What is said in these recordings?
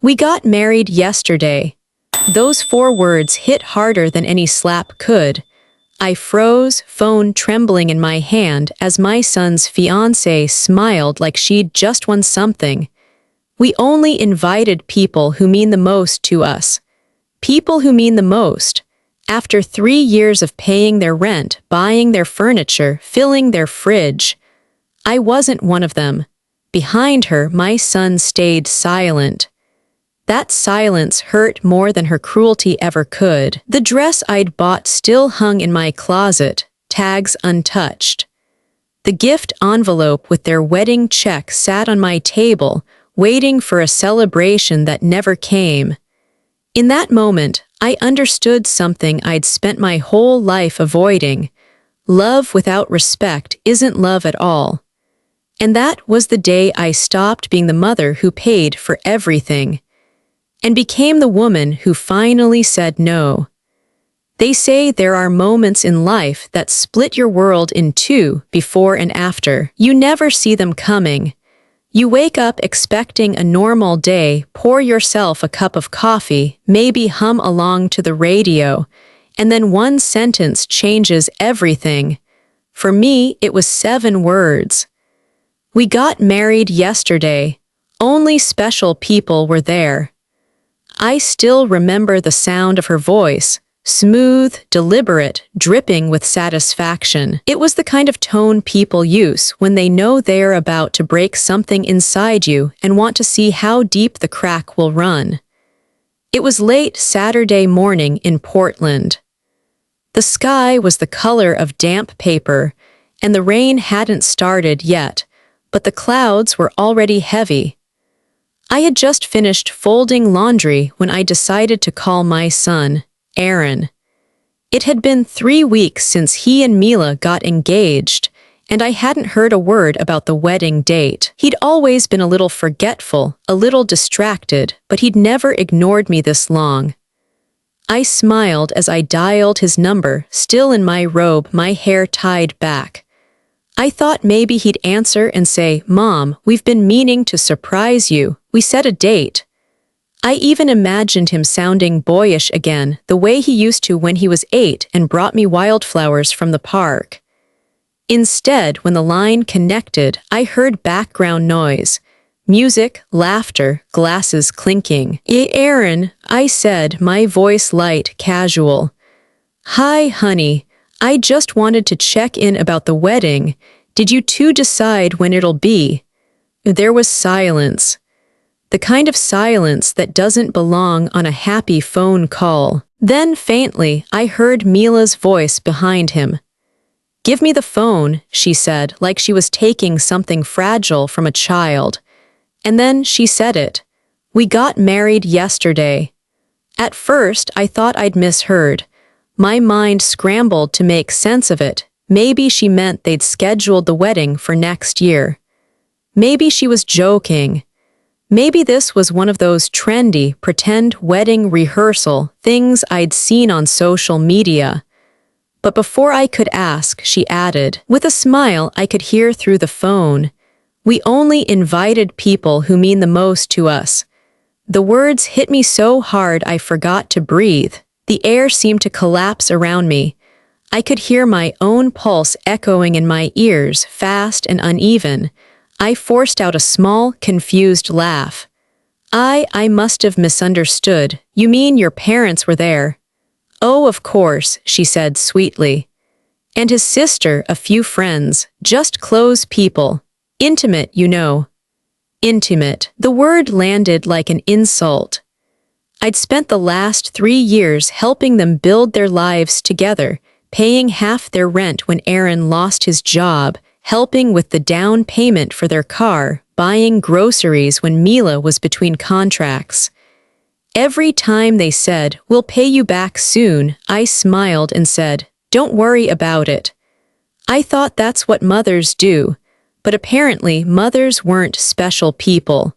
We got married yesterday. Those 4 words hit harder than any slap could. I froze, phone trembling in my hand as my son's fiancée smiled like she'd just won something. We only invited people who mean the most to us. People who mean the most. After 3 years of paying their rent, buying their furniture, filling their fridge. I wasn't one of them. Behind her, my son stayed silent. That silence hurt more than her cruelty ever could. The dress I'd bought still hung in my closet, tags untouched. The gift envelope with their wedding check sat on my table, waiting for a celebration that never came. In that moment, I understood something I'd spent my whole life avoiding. Love without respect isn't love at all. And that was the day I stopped being the mother who paid for everything, and became the woman who finally said no. They say there are moments in life that split your world in two, before and after. You never see them coming. You wake up expecting a normal day, pour yourself a cup of coffee, maybe hum along to the radio, and then one sentence changes everything. For me, it was 7 words. We got married yesterday. Only special people were there. I still remember the sound of her voice, smooth, deliberate, dripping with satisfaction. It was the kind of tone people use when they know they're about to break something inside you and want to see how deep the crack will run. It was late Saturday morning in Portland. The sky was the color of damp paper, and the rain hadn't started yet, but the clouds were already heavy. I had just finished folding laundry when I decided to call my son, Aaron. It had been 3 weeks since he and Mila got engaged, and I hadn't heard a word about the wedding date. He'd always been a little forgetful, a little distracted, but he'd never ignored me this long. I smiled as I dialed his number, still in my robe, my hair tied back. I thought maybe he'd answer and say, "Mom, we've been meaning to surprise you. We set a date." I even imagined him sounding boyish again, the way he used to when he was 8 and brought me wildflowers from the park. Instead, when the line connected, I heard background noise. Music, laughter, glasses clinking. "Hey, Aaron," I said, my voice light, casual. "Hi, honey. I just wanted to check in about the wedding. Did you two decide when it'll be?" There was silence. The kind of silence that doesn't belong on a happy phone call. Then, faintly, I heard Mila's voice behind him. "Give me the phone," she said, like she was taking something fragile from a child. And then she said it. "We got married yesterday." At first, I thought I'd misheard. My mind scrambled to make sense of it. Maybe she meant they'd scheduled the wedding for next year. Maybe she was joking. Maybe this was one of those trendy, pretend wedding rehearsal things I'd seen on social media. But before I could ask, she added, with a smile I could hear through the phone, "We only invited people who mean the most to us." The words hit me so hard I forgot to breathe. The air seemed to collapse around me. I could hear my own pulse echoing in my ears, fast and uneven. I forced out a small, confused laugh. I must have misunderstood. You mean your parents were there?" "Oh, of course," she said sweetly. "And his sister, a few friends, just close people. Intimate, you know." Intimate. The word landed like an insult. I'd spent the last 3 years helping them build their lives together, paying half their rent when Aaron lost his job, helping with the down payment for their car, buying groceries when Mila was between contracts. Every time they said, "We'll pay you back soon," I smiled and said, "Don't worry about it." I thought that's what mothers do, but apparently mothers weren't special people.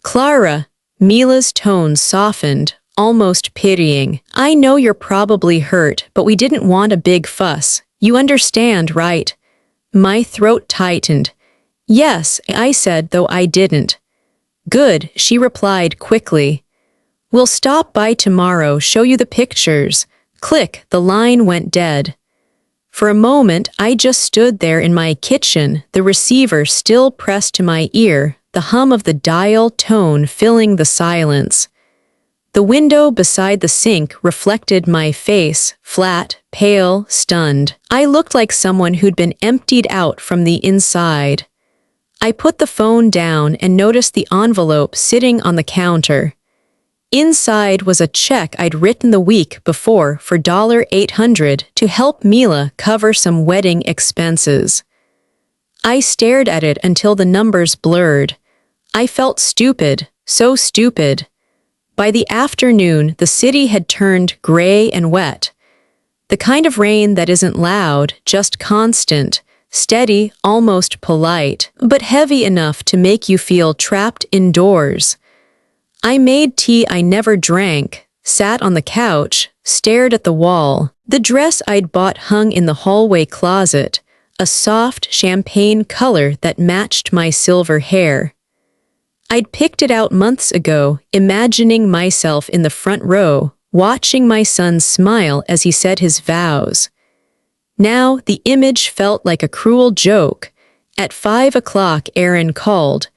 "Clara," Mila's tone softened, almost pitying. "I know you're probably hurt, but we didn't want a big fuss. You understand, right?" My throat tightened. "Yes," I said, though I didn't. Good, she replied quickly. We'll stop by tomorrow, show you the pictures. Click, the line went dead. For a moment, I just stood there in my kitchen, the receiver still pressed to my ear, the hum of the dial tone filling the silence. The window beside the sink reflected my face, flat, pale, stunned. I looked like someone who'd been emptied out from the inside. I put the phone down and noticed the envelope sitting on the counter. Inside was a check I'd written the week before for $800 to help Mila cover some wedding expenses. I stared at it until the numbers blurred. I felt stupid, so stupid. By the afternoon, the city had turned gray and wet. The kind of rain that isn't loud, just constant, steady, almost polite, but heavy enough to make you feel trapped indoors. I made tea I never drank, sat on the couch, stared at the wall. The dress I'd bought hung in the hallway closet, a soft champagne color that matched my silver hair. I'd picked it out months ago, imagining myself in the front row, watching my son smile as he said his vows. Now the image felt like a cruel joke. At 5 o'clock, Aaron called.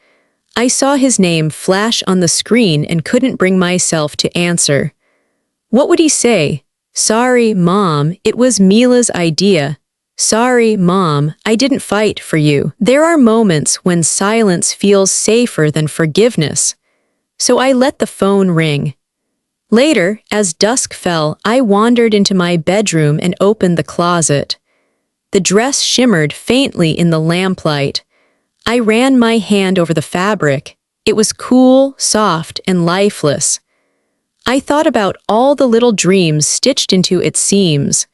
I saw his name flash on the screen and couldn't bring myself to answer. What would he say? Sorry, Mom, it was Mila's idea. Sorry, Mom, I didn't fight for you. There are moments when silence feels safer than forgiveness. So I let the phone ring. Later, as dusk fell, I wandered into my bedroom and opened the closet. The dress shimmered faintly in the lamplight. I ran my hand over the fabric. It was cool, soft, and lifeless. I thought about all the little dreams stitched into its seams.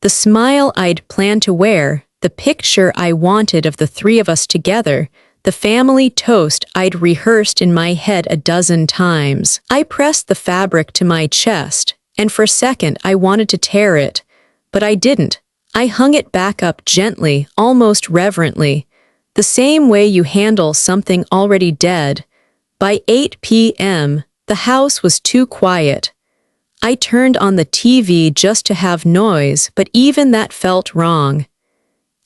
The smile I'd planned to wear, the picture I wanted of the three of us together, the family toast I'd rehearsed in my head a dozen times. I pressed the fabric to my chest, and for a second I wanted to tear it, but I didn't. I hung it back up gently, almost reverently, the same way you handle something already dead. By 8 p.m., the house was too quiet. I turned on the TV just to have noise, but even that felt wrong.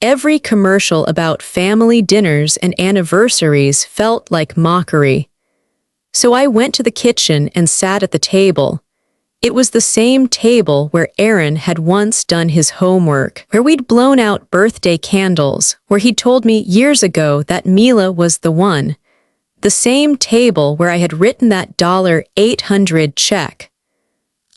Every commercial about family dinners and anniversaries felt like mockery. So I went to the kitchen and sat at the table. It was the same table where Aaron had once done his homework, where we'd blown out birthday candles, where he'd told me years ago that Mila was the one. The same table where I had written that $800 check.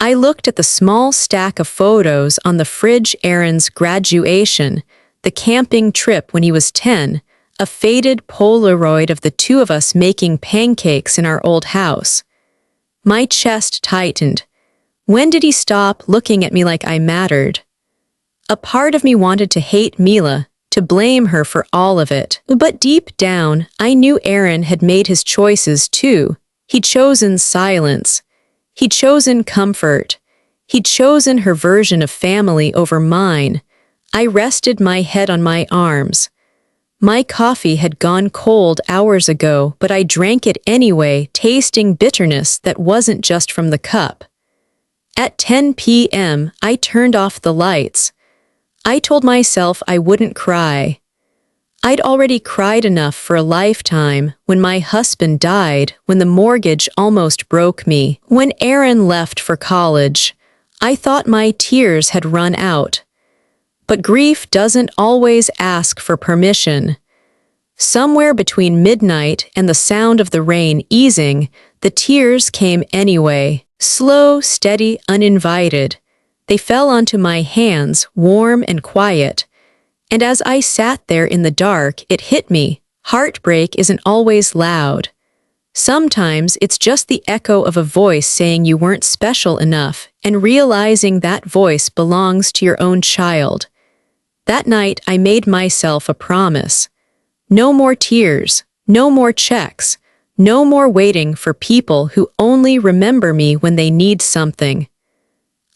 I looked at the small stack of photos on the fridge: Aaron's graduation, the camping trip when he was 10, a faded Polaroid of the two of us making pancakes in our old house. My chest tightened. When did he stop looking at me like I mattered? A part of me wanted to hate Mila, to blame her for all of it. But deep down, I knew Aaron had made his choices too. He'd chosen silence. He'd chosen comfort. He'd chosen her version of family over mine. I rested my head on my arms. My coffee had gone cold hours ago, but I drank it anyway, tasting bitterness that wasn't just from the cup. At 10 p.m., I turned off the lights. I told myself I wouldn't cry. I'd already cried enough for a lifetime: when my husband died, when the mortgage almost broke me, when Aaron left for college. I thought my tears had run out. But grief doesn't always ask for permission. Somewhere between midnight and the sound of the rain easing, the tears came anyway. Slow, steady, uninvited. They fell onto my hands, warm and quiet. And as I sat there in the dark, it hit me. Heartbreak isn't always loud. Sometimes it's just the echo of a voice saying you weren't special enough, and realizing that voice belongs to your own child. That night, I made myself a promise. No more tears, no more checks, no more waiting for people who only remember me when they need something.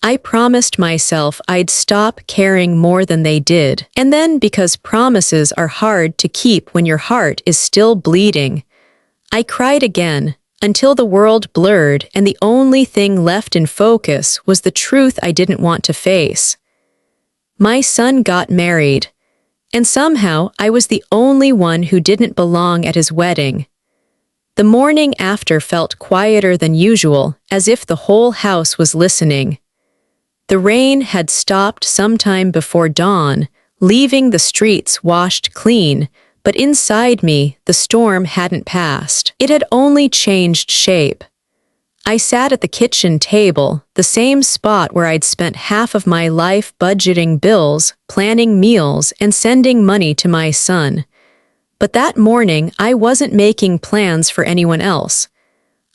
I promised myself I'd stop caring more than they did. And then, because promises are hard to keep when your heart is still bleeding, I cried again, until the world blurred and the only thing left in focus was the truth I didn't want to face. My son got married, and somehow I was the only one who didn't belong at his wedding. The morning after felt quieter than usual, as if the whole house was listening. The rain had stopped sometime before dawn, leaving the streets washed clean, but inside me, the storm hadn't passed. It had only changed shape. I sat at the kitchen table, the same spot where I'd spent half of my life budgeting bills, planning meals, and sending money to my son. But that morning, I wasn't making plans for anyone else.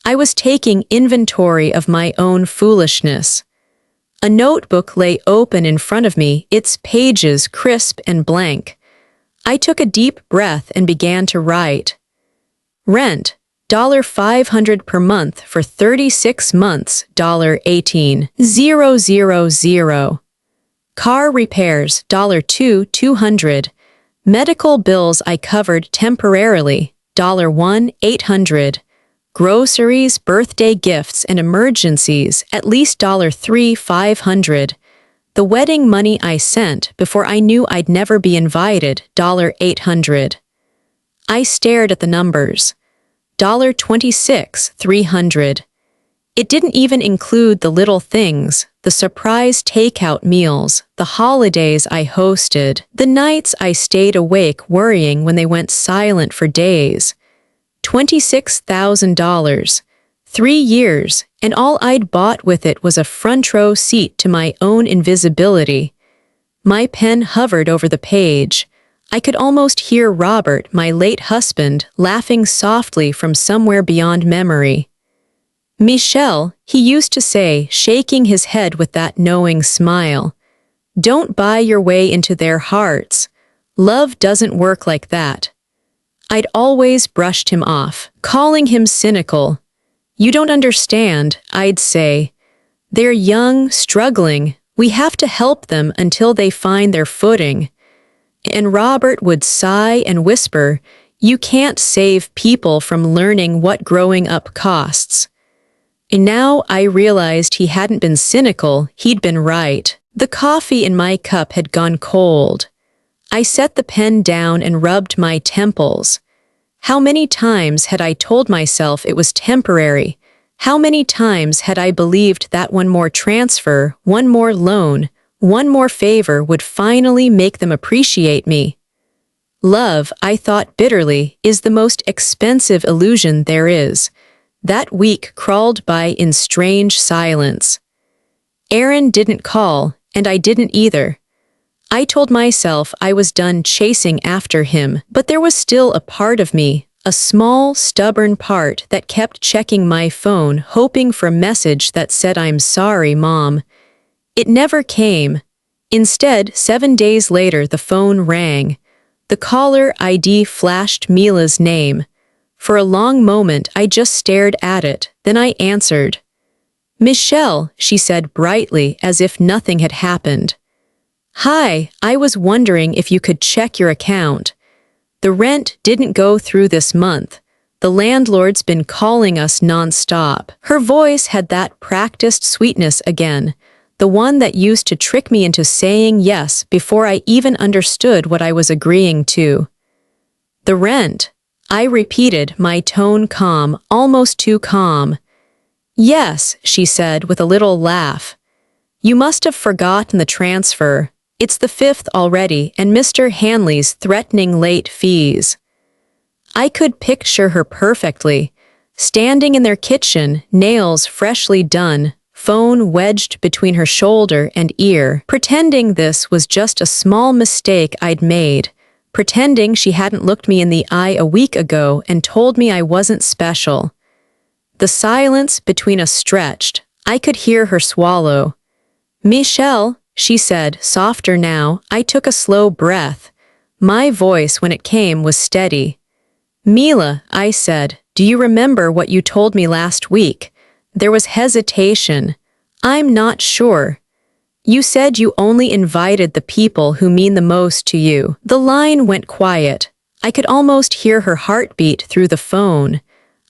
I was taking inventory of my own foolishness. A notebook lay open in front of me, its pages crisp and blank. I took a deep breath and began to write. Rent, $500 per month for 36 months, $18,000. Car repairs, $200. Medical bills I covered temporarily, $1,800. Groceries, birthday gifts, and emergencies, at least $3,500. The wedding money I sent before I knew I'd never be invited, $800. I stared at the numbers. $26,300. It didn't even include the little things, the surprise takeout meals, the holidays I hosted, the nights I stayed awake worrying when they went silent for days. $26,000. 3 years, and all I'd bought with it was a front-row seat to my own invisibility. My pen hovered over the page. I could almost hear Robert, my late husband, laughing softly from somewhere beyond memory. Michelle, he used to say, shaking his head with that knowing smile. Don't buy your way into their hearts. Love doesn't work like that. I'd always brushed him off, calling him cynical. You don't understand, I'd say. They're young, struggling. We have to help them until they find their footing. And Robert would sigh and whisper, you can't save people from learning what growing up costs. And now I realized he hadn't been cynical, he'd been right. The coffee in my cup had gone cold. I set the pen down and rubbed my temples. How many times had I told myself it was temporary? How many times had I believed that one more transfer, one more loan, one more favor would finally make them appreciate me? Love, I thought bitterly, is the most expensive illusion there is. That week crawled by in strange silence. Aaron didn't call, and I didn't either. I told myself I was done chasing after him, but there was still a part of me, a small, stubborn part that kept checking my phone, hoping for a message that said, I'm sorry, Mom. It never came. Instead, 7 days later, the phone rang. The caller ID flashed Mila's name. For a long moment, I just stared at it, then I answered. Michelle, she said brightly, as if nothing had happened. Hi, I was wondering if you could check your account. The rent didn't go through this month. The landlord's been calling us nonstop. Her voice had that practiced sweetness again, the one that used to trick me into saying yes before I even understood what I was agreeing to. The rent, I repeated, my tone calm, almost too calm. Yes, she said with a little laugh. You must have forgotten the transfer. It's the 5th already, and Mr. Hanley's threatening late fees. I could picture her perfectly, standing in their kitchen, nails freshly done, phone wedged between her shoulder and ear, pretending this was just a small mistake I'd made, pretending she hadn't looked me in the eye a week ago and told me I wasn't special. The silence between us stretched. I could hear her swallow. Michelle, she said, softer now. I took a slow breath. My voice, when it came, was steady. Mila, I said, do you remember what you told me last week? There was hesitation. I'm not sure. You said you only invited the people who mean the most to you. The line went quiet. I could almost hear her heartbeat through the phone.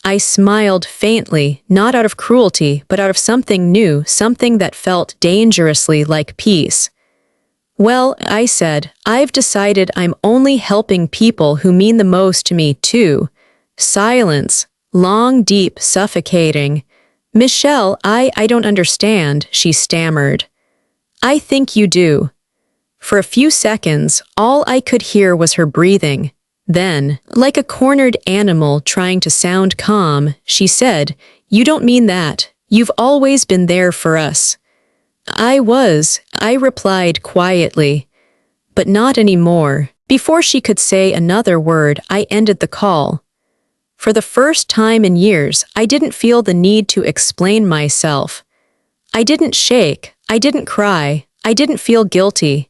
I smiled faintly, not out of cruelty, but out of something new, something that felt dangerously like peace. Well, I said, I've decided I'm only helping people who mean the most to me, too. Silence. Long, deep, suffocating. Michelle, I don't understand, she stammered. I think you do. For a few seconds, all I could hear was her breathing. Then, like a cornered animal trying to sound calm, she said, You don't mean that. You've always been there for us. I replied quietly. But not anymore. Before she could say another word, I ended the call. For the first time in years, I didn't feel the need to explain myself. I didn't shake, I didn't cry, I didn't feel guilty.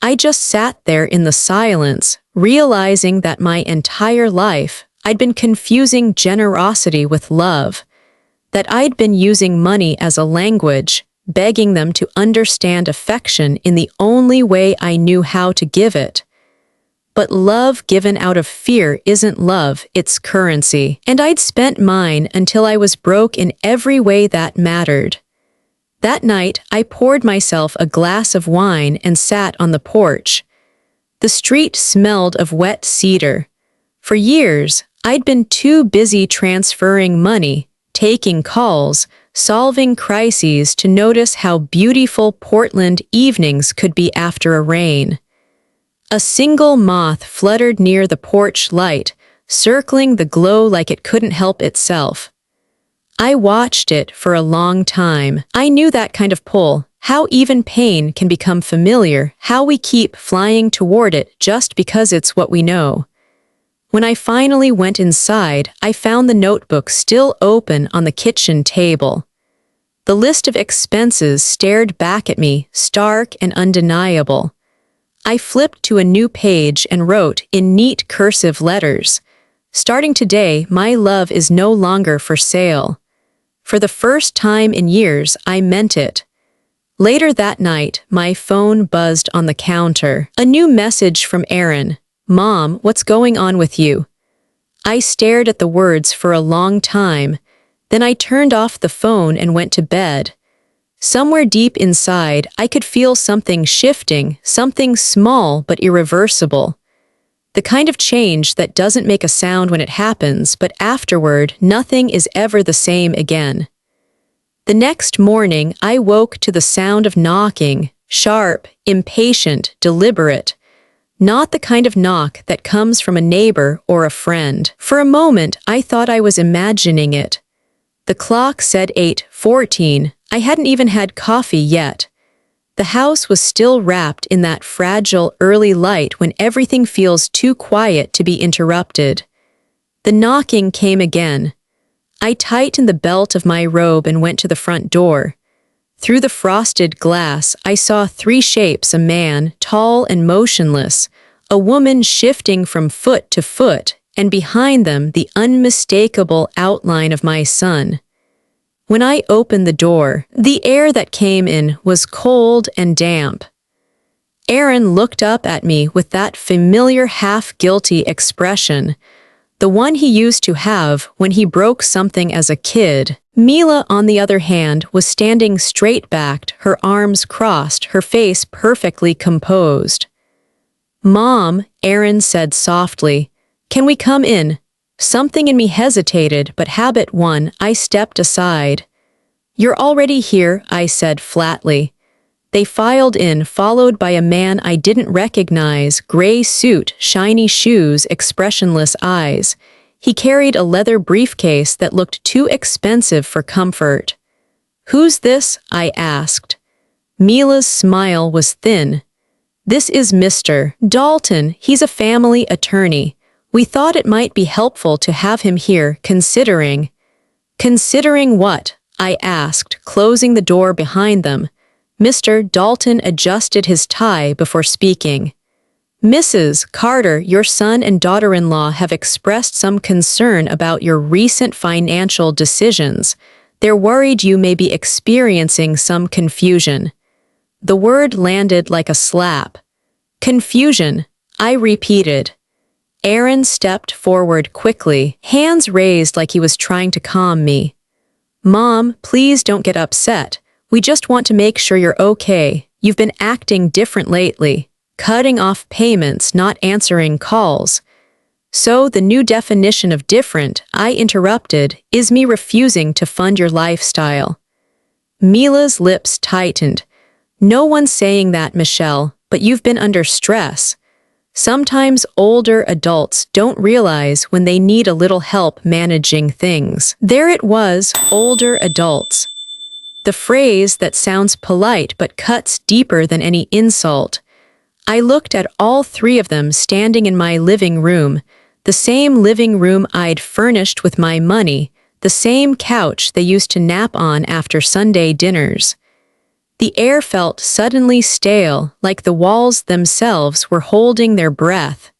I just sat there in the silence, realizing that my entire life I'd been confusing generosity with love, that I'd been using money as a language, begging them to understand affection in the only way I knew how to give it. But love given out of fear isn't love, it's currency. And I'd spent mine until I was broke in every way that mattered. That night, I poured myself a glass of wine and sat on the porch. The street smelled of wet cedar. For years, I'd been too busy transferring money, taking calls, solving crises to notice how beautiful Portland evenings could be after a rain. A single moth fluttered near the porch light, circling the glow like it couldn't help itself. I watched it for a long time. I knew that kind of pull, how even pain can become familiar, how we keep flying toward it just because it's what we know. When I finally went inside, I found the notebook still open on the kitchen table. The list of expenses stared back at me, stark and undeniable. I flipped to a new page and wrote in neat cursive letters, Starting today, my love is no longer for sale. For the first time in years, I meant it. Later that night, my phone buzzed on the counter. A new message from Aaron. Mom, what's going on with you? I stared at the words for a long time. Then I turned off the phone and went to bed. Somewhere deep inside, I could feel something shifting, something small but irreversible. The kind of change that doesn't make a sound when it happens, but afterward, nothing is ever the same again. The next morning, I woke to the sound of knocking, sharp, impatient, deliberate. Not the kind of knock that comes from a neighbor or a friend. For a moment, I thought I was imagining it. The clock said 8:14. I hadn't even had coffee yet. The house was still wrapped in that fragile early light when everything feels too quiet to be interrupted. The knocking came again. I tightened the belt of my robe and went to the front door. Through the frosted glass, I saw three shapes: a man, tall and motionless, a woman shifting from foot to foot, and behind them the unmistakable outline of my son. When I opened the door, the air that came in was cold and damp. Aaron looked up at me with that familiar half-guilty expression, the one he used to have when he broke something as a kid. Mila, on the other hand, was standing straight-backed, her arms crossed, her face perfectly composed. "Mom," Aaron said softly, "can we come in?" Something in me hesitated, but habit won. I stepped aside. "You're already here," I said flatly. They filed in, followed by a man I didn't recognize, gray suit, shiny shoes, expressionless eyes. He carried a leather briefcase that looked too expensive for comfort. "Who's this?" I asked. Mila's smile was thin. "This is Mr. Dalton. He's a family attorney. We thought it might be helpful to have him here, considering." "Considering what?" I asked, closing the door behind them. Mr. Dalton adjusted his tie before speaking. "Mrs. Carter, your son and daughter-in-law have expressed some concern about your recent financial decisions. They're worried you may be experiencing some confusion." The word landed like a slap. "Confusion," I repeated. Aaron stepped forward quickly, hands raised like he was trying to calm me. Mom, please don't get upset. We just want to make sure you're okay. You've been acting different lately, cutting off payments, not answering calls. So the new definition of different, I interrupted, is me refusing to fund your lifestyle. Mila's lips tightened. No one's saying that, Michelle, but you've been under stress. Sometimes older adults don't realize when they need a little help managing things. There it was, older adults. The phrase that sounds polite but cuts deeper than any insult. I looked at all three of them standing in my living room, the same living room I'd furnished with my money, the same couch they used to nap on after Sunday dinners. The air felt suddenly stale, like the walls themselves were holding their breath.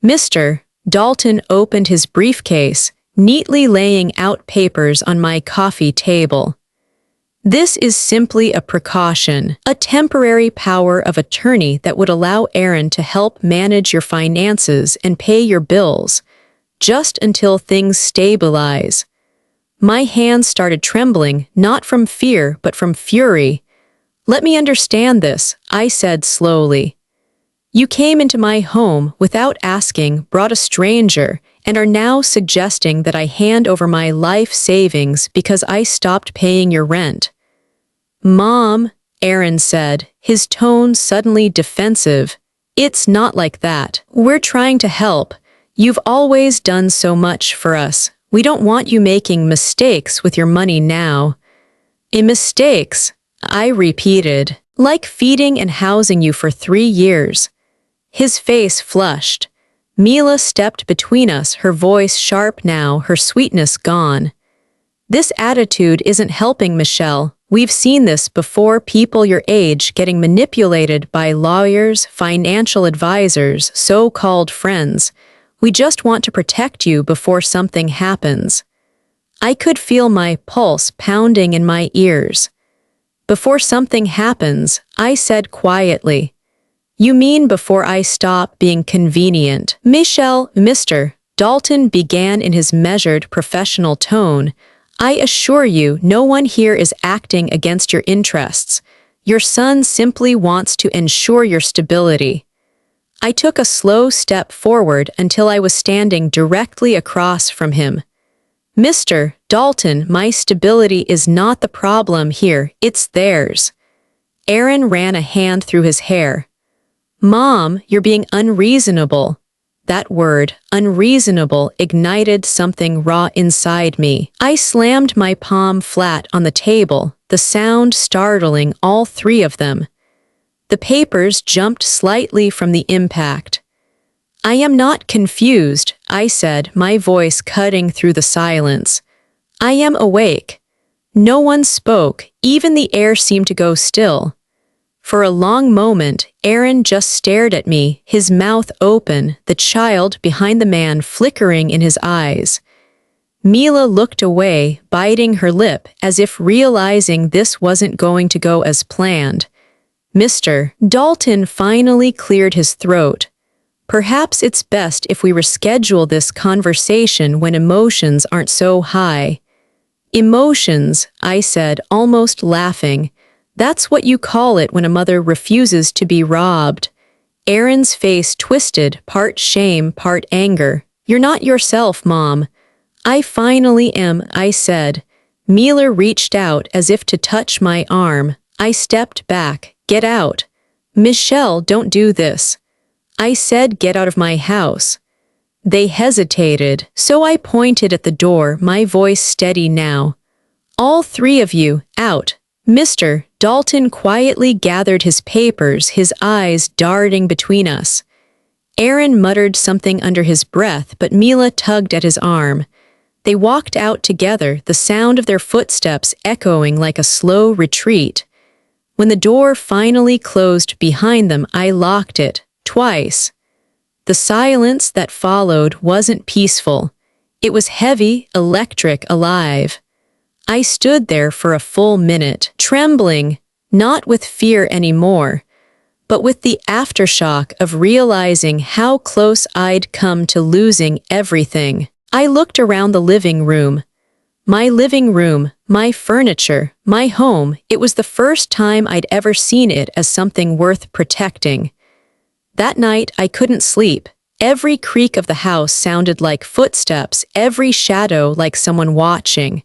Mr. Dalton opened his briefcase, neatly laying out papers on my coffee table. This is simply a precaution, a temporary power of attorney that would allow Aaron to help manage your finances and pay your bills, just until things stabilize. My hands started trembling, not from fear, but from fury. Let me understand this, I said slowly. You came into my home without asking, brought a stranger, and are now suggesting that I hand over my life savings because I stopped paying your rent. Mom, Aaron said, his tone suddenly defensive. It's not like that. We're trying to help. You've always done so much for us. We don't want you making mistakes with your money now. Mistakes, I repeated, like feeding and housing you for 3 years. His face flushed. Mila stepped between us, her voice sharp now, her sweetness gone. This attitude isn't helping, Michelle. We've seen this before, people your age getting manipulated by lawyers, financial advisors, so-called friends. We just want to protect you before something happens. I could feel my pulse pounding in my ears. Before something happens, I said quietly. You mean before I stop being convenient? Michelle, Mr. Dalton began in his measured professional tone. I assure you, no one here is acting against your interests. Your son simply wants to ensure your stability. I took a slow step forward until I was standing directly across from him. Mr. Dalton, my stability is not the problem here, it's theirs. Aaron ran a hand through his hair. Mom, you're being unreasonable. That word, unreasonable, ignited something raw inside me. I slammed my palm flat on the table, the sound startling all three of them. The papers jumped slightly from the impact. I am not confused, I said, my voice cutting through the silence. I am awake. No one spoke, even the air seemed to go still. For a long moment, Aaron just stared at me, his mouth open, the child behind the man flickering in his eyes. Mila looked away, biting her lip, as if realizing this wasn't going to go as planned. Mr. Dalton finally cleared his throat. Perhaps it's best if we reschedule this conversation when emotions aren't so high. Emotions, I said, almost laughing. That's what you call it when a mother refuses to be robbed. Aaron's face twisted, part shame, part anger. You're not yourself, Mom. I finally am, I said. Mila reached out as if to touch my arm. I stepped back. Get out. Michelle, don't do this. I said, get out of my house. They hesitated, so I pointed at the door, my voice steady now. All three of you, out. Mr. Dalton quietly gathered his papers, his eyes darting between us. Aaron muttered something under his breath, but Mila tugged at his arm. They walked out together, the sound of their footsteps echoing like a slow retreat. When the door finally closed behind them, I locked it. Twice. The silence that followed wasn't peaceful. It was heavy, electric, alive. I stood there for a full minute, trembling, not with fear anymore, but with the aftershock of realizing how close I'd come to losing everything. I looked around the living room. My living room, my furniture, my home, it was the first time I'd ever seen it as something worth protecting. That night, I couldn't sleep. Every creak of the house sounded like footsteps, every shadow like someone watching.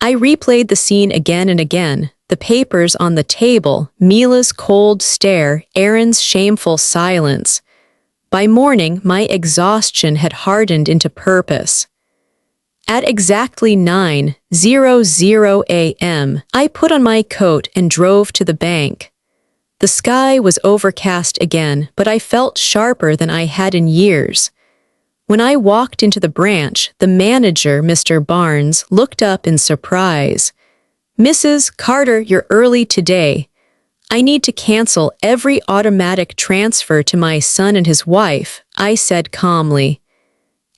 I replayed the scene again and again. The papers on the table, Mila's cold stare, Aaron's shameful silence. By morning, my exhaustion had hardened into purpose. At exactly 9:00 a.m., I put on my coat and drove to the bank. The sky was overcast again, but I felt sharper than I had in years. When I walked into the branch, the manager, Mr. Barnes, looked up in surprise. "Mrs. Carter, you're early today. I need to cancel every automatic transfer to my son and his wife," I said calmly.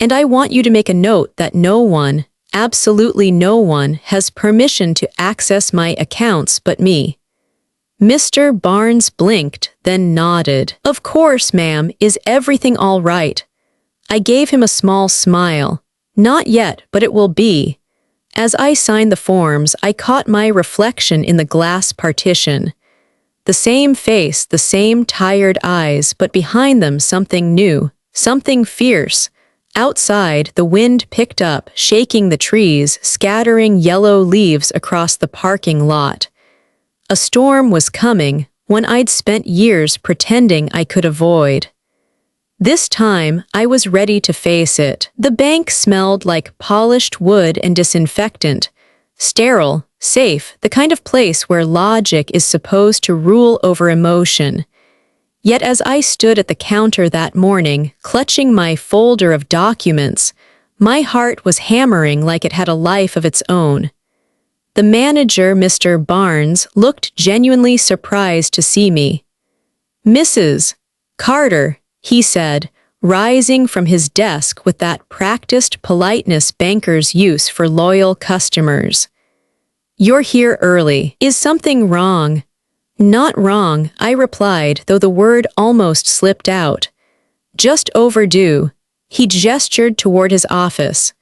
"And I want you to make a note that no one, absolutely no one, has permission to access my accounts but me." Mr. Barnes blinked, then nodded. "Of course, ma'am. Is everything all right?" I gave him a small smile. "Not yet, but it will be." As I signed the forms, I caught my reflection in the glass partition. The same face, the same tired eyes, but behind them something new, something fierce. Outside, the wind picked up, shaking the trees, scattering yellow leaves across the parking lot. A storm was coming, one I'd spent years pretending I could avoid. This time, I was ready to face it. The bank smelled like polished wood and disinfectant. Sterile, safe, the kind of place where logic is supposed to rule over emotion. Yet as I stood at the counter that morning, clutching my folder of documents, my heart was hammering like it had a life of its own. The manager, Mr. Barnes, looked genuinely surprised to see me. "Mrs. Carter," he said, rising from his desk with that practiced politeness bankers use for loyal customers. "You're here early. Is something wrong?" "Not wrong," I replied, though the word almost slipped out. "Just overdue." He gestured toward his office.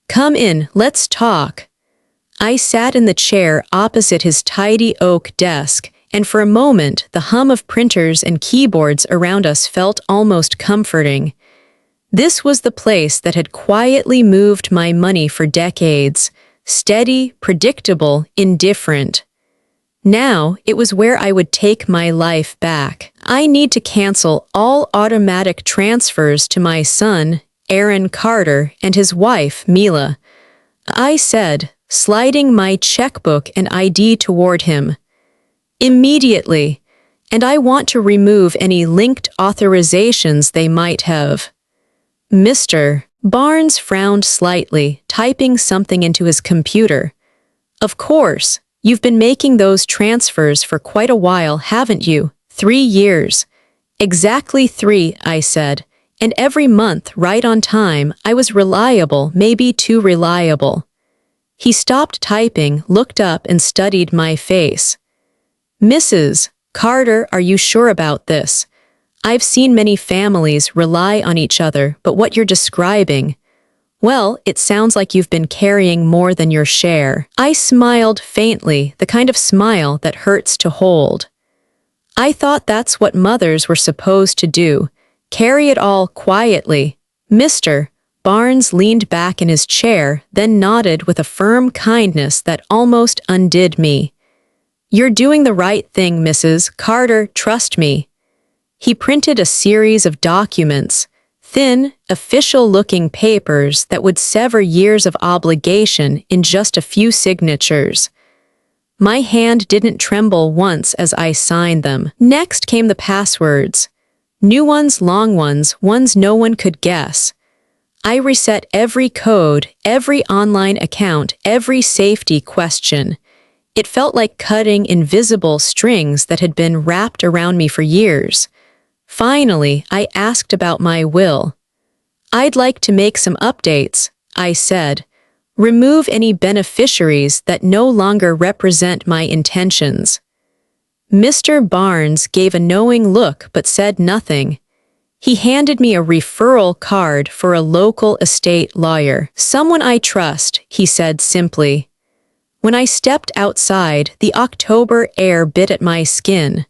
"Come in, let's talk." I sat in the chair opposite his tidy oak desk, and for a moment the hum of printers and keyboards around us felt almost comforting. This was the place that had quietly moved my money for decades, steady, predictable, indifferent. Now, it was where I would take my life back. "I need to cancel all automatic transfers to my son, Aaron Carter, and his wife, Mila," I said, sliding my checkbook and ID toward him. "Immediately. And I want to remove any linked authorizations they might have." Mr. Barnes frowned slightly, typing something into his computer. "Of course. You've been making those transfers for quite a while, haven't you? 3 years. "Exactly 3, I said. "And every month, right on time. I was reliable, maybe too reliable." He stopped typing, looked up, and studied my face. "Mrs. Carter, are you sure about this? I've seen many families rely on each other, but what you're describing, well, it sounds like you've been carrying more than your share." I smiled faintly, the kind of smile that hurts to hold. "I thought that's what mothers were supposed to do, carry it all quietly." Mr. Barnes leaned back in his chair, then nodded with a firm kindness that almost undid me. "You're doing the right thing, Mrs. Carter, trust me." He printed a series of documents, thin, official-looking papers that would sever years of obligation in just a few signatures. My hand didn't tremble once as I signed them. Next came the passwords. New ones, long ones, ones no one could guess. I reset every code, every online account, every safety question. It felt like cutting invisible strings that had been wrapped around me for years. Finally, I asked about my will. "I'd like to make some updates," I said. "Remove any beneficiaries that no longer represent my intentions." Mr. Barnes gave a knowing look but said nothing. He handed me a referral card for a local estate lawyer. "Someone I trust," he said simply. When I stepped outside, the October air bit at my skin.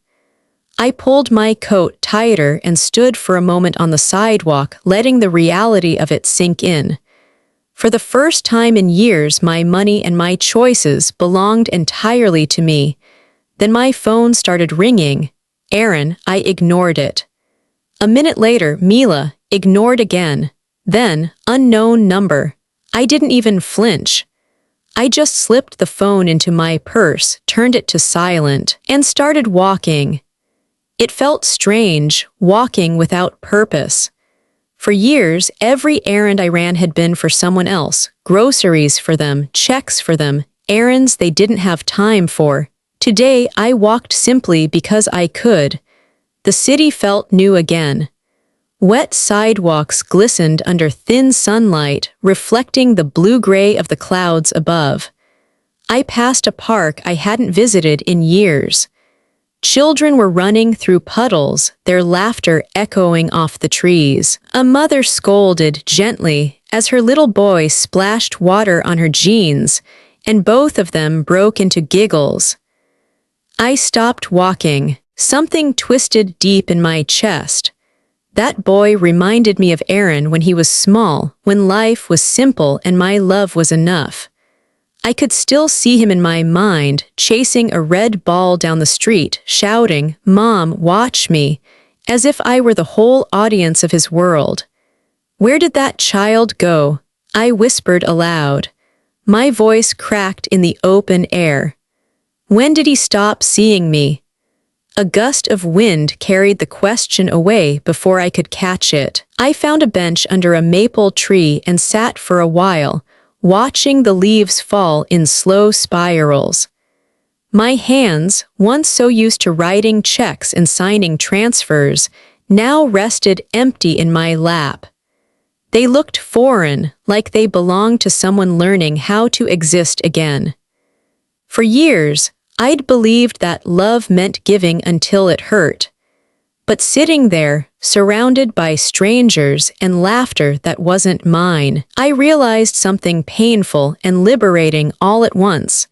I pulled my coat tighter and stood for a moment on the sidewalk, letting the reality of it sink in. For the first time in years, my money and my choices belonged entirely to me. Then my phone started ringing. Aaron, I ignored it. A minute later, Mila, ignored again. Then, unknown number. I didn't even flinch. I just slipped the phone into my purse, turned it to silent, and started walking. It felt strange, walking without purpose. For years, every errand I ran had been for someone else, groceries for them, checks for them, errands they didn't have time for. Today, I walked simply because I could. The city felt new again. Wet sidewalks glistened under thin sunlight, reflecting the blue-gray of the clouds above. I passed a park I hadn't visited in years. Children were running through puddles, their laughter echoing off the trees. A mother scolded gently as her little boy splashed water on her jeans, and both of them broke into giggles. I stopped walking. Something twisted deep in my chest. That boy reminded me of Aaron when he was small, when life was simple and my love was enough. I could still see him in my mind, chasing a red ball down the street, shouting, "Mom, watch me," as if I were the whole audience of his world. "Where did that child go?" I whispered aloud. My voice cracked in the open air. When did he stop seeing me? A gust of wind carried the question away before I could catch it. I found a bench under a maple tree and sat for a while, watching the leaves fall in slow spirals. My hands, once so used to writing checks and signing transfers, now rested empty in my lap. They looked foreign, like they belonged to someone learning how to exist again. For years, I'd believed that love meant giving until it hurt. But sitting there, surrounded by strangers and laughter that wasn't mine, I realized something painful and liberating all at once.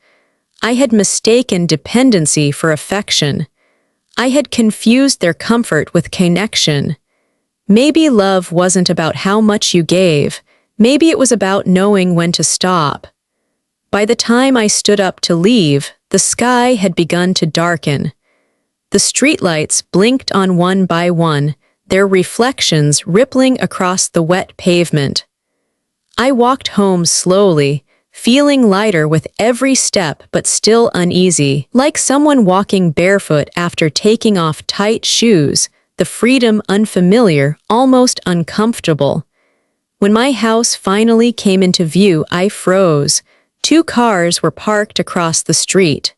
I had mistaken dependency for affection. I had confused their comfort with connection. Maybe love wasn't about how much you gave. Maybe it was about knowing when to stop. By the time I stood up to leave, the sky had begun to darken. The streetlights blinked on one by one, their reflections rippling across the wet pavement. I walked home slowly, feeling lighter with every step but still uneasy, like someone walking barefoot after taking off tight shoes, the freedom unfamiliar, almost uncomfortable. When my house finally came into view, I froze. 2 cars were parked across the street.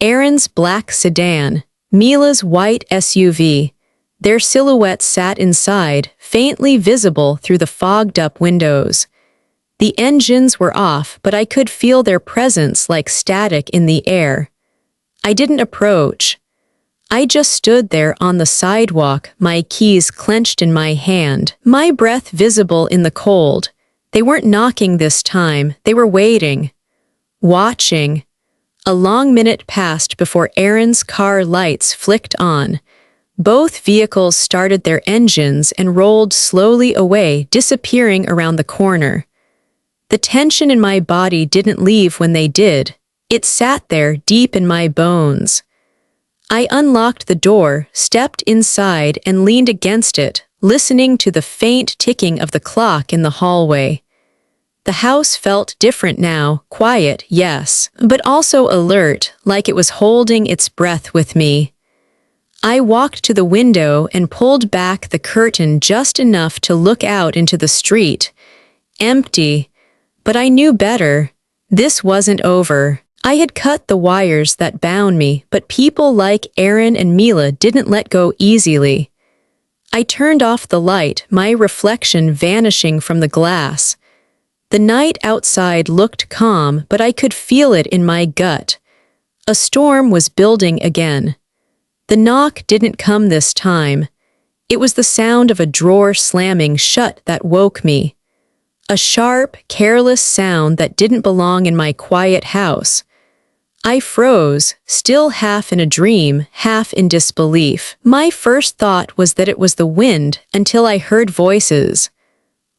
Aaron's black sedan, Mila's white SUV. Their silhouettes sat inside, faintly visible through the fogged-up windows. The engines were off, but I could feel their presence like static in the air. I didn't approach. I just stood there on the sidewalk, my keys clenched in my hand, my breath visible in the cold. They weren't knocking this time, they were waiting. Watching. A long minute passed before Aaron's car lights flicked on. Both vehicles started their engines and rolled slowly away, disappearing around the corner. The tension in my body didn't leave when they did. It sat there deep in my bones. I unlocked the door, stepped inside, and leaned against it, listening to the faint ticking of the clock in the hallway. The house felt different now, quiet, yes, but also alert, like it was holding its breath with me. I walked to the window and pulled back the curtain just enough to look out into the street. Empty. But I knew better. This wasn't over. I had cut the wires that bound me, but people like Aaron and Mila didn't let go easily. I turned off the light, my reflection vanishing from the glass. The night outside looked calm, but I could feel it in my gut. A storm was building again. The knock didn't come this time. It was the sound of a drawer slamming shut that woke me. A sharp, careless sound that didn't belong in my quiet house. I froze, still half in a dream, half in disbelief. My first thought was that it was the wind until I heard voices.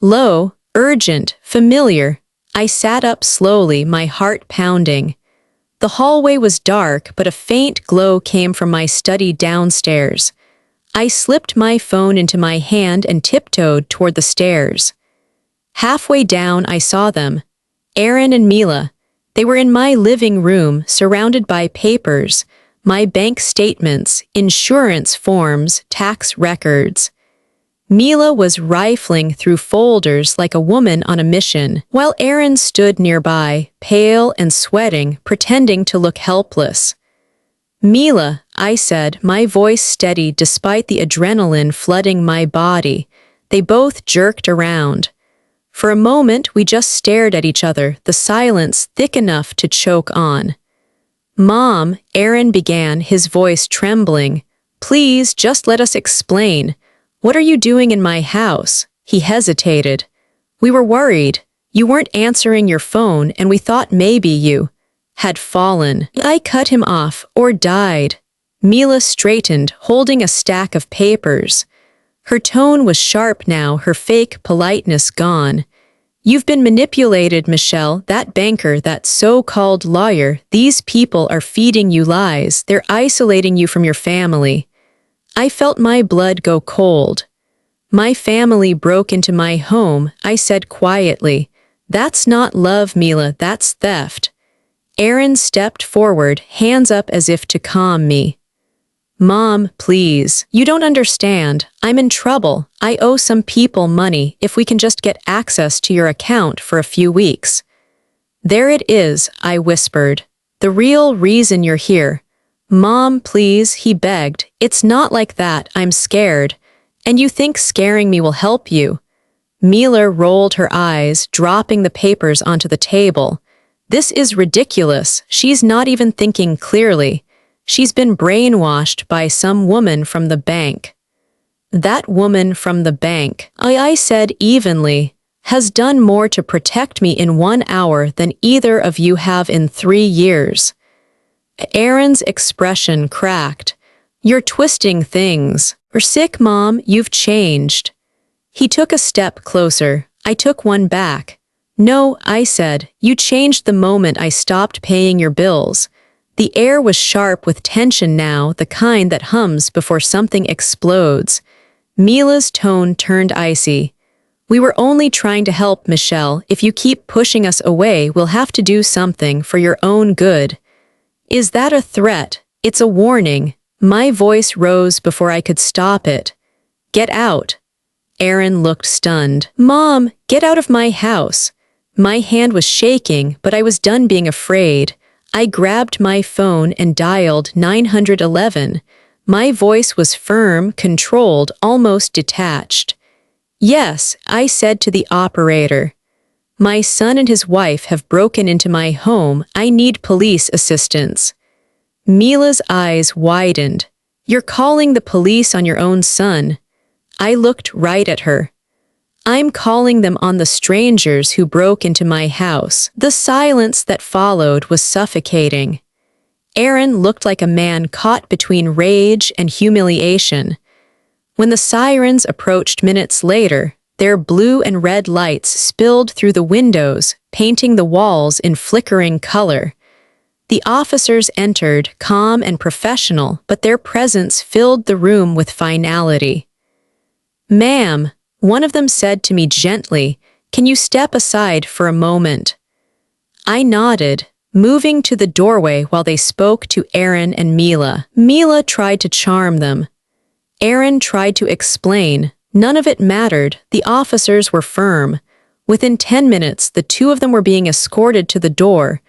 Low, urgent, familiar. I sat up slowly, my heart pounding. The hallway was dark, but a faint glow came from my study downstairs. I slipped my phone into my hand and tiptoed toward the stairs. Halfway down, I saw them. Aaron and Mila. They were in my living room, surrounded by papers, my bank statements, insurance forms, tax records. Mila was rifling through folders like a woman on a mission, while Aaron stood nearby, pale and sweating, pretending to look helpless. "Mila," I said, my voice steady despite the adrenaline flooding my body. They both jerked around. For a moment, we just stared at each other, the silence thick enough to choke on. "Mom," Aaron began, his voice trembling. "Please, just let us explain. What are you doing in my house?" He hesitated. "We were worried. You weren't answering your phone, and we thought maybe you had fallen." I cut him off, or died. Mila straightened, holding a stack of papers. Her tone was sharp now, her fake politeness gone. "You've been manipulated, Michelle, that banker, that so-called lawyer. These people are feeding you lies. They're isolating you from your family." I felt my blood go cold. "My family broke into my home," I said quietly. "That's not love, Mila, that's theft." Aaron stepped forward, hands up as if to calm me. "Mom, please. You don't understand. I'm in trouble. I owe some people money if we can just get access to your account for a few weeks." "There it is," I whispered. "The real reason you're here." "Mom, please," he begged. "It's not like that. I'm scared. And you think scaring me will help you." Mila rolled her eyes, dropping the papers onto the table. "This is ridiculous. She's not even thinking clearly. She's been brainwashed by some woman from the bank." "That woman from the bank," I said evenly, "has done more to protect me in 1 hour than either of you have in 3 years." Aaron's expression cracked. "You're twisting things. You're sick, Mom. You've changed." He took a step closer. I took one back. "No," I said, "you changed the moment I stopped paying your bills." The air was sharp with tension now, the kind that hums before something explodes. Mila's tone turned icy. "We were only trying to help, Michelle. If you keep pushing us away, we'll have to do something for your own good." "Is that a threat?" "It's a warning." My voice rose before I could stop it. "Get out." Aaron looked stunned. "Mom, get out of my house." My hand was shaking, but I was done being afraid. I grabbed my phone and dialed 911. My voice was firm, controlled, almost detached. "Yes," I said to the operator. "My son and his wife have broken into my home. I need police assistance." Mila's eyes widened. "You're calling the police on your own son." I looked right at her. "I'm calling them on the strangers who broke into my house." The silence that followed was suffocating. Aaron looked like a man caught between rage and humiliation. When the sirens approached minutes later, their blue and red lights spilled through the windows, painting the walls in flickering color. The officers entered, calm and professional, but their presence filled the room with finality. "Ma'am," one of them said to me gently, "can you step aside for a moment?" I nodded, moving to the doorway while they spoke to Aaron and Mila. Mila tried to charm them. Aaron tried to explain. None of it mattered. The officers were firm. Within 10 minutes, the two of them were being escorted to the door.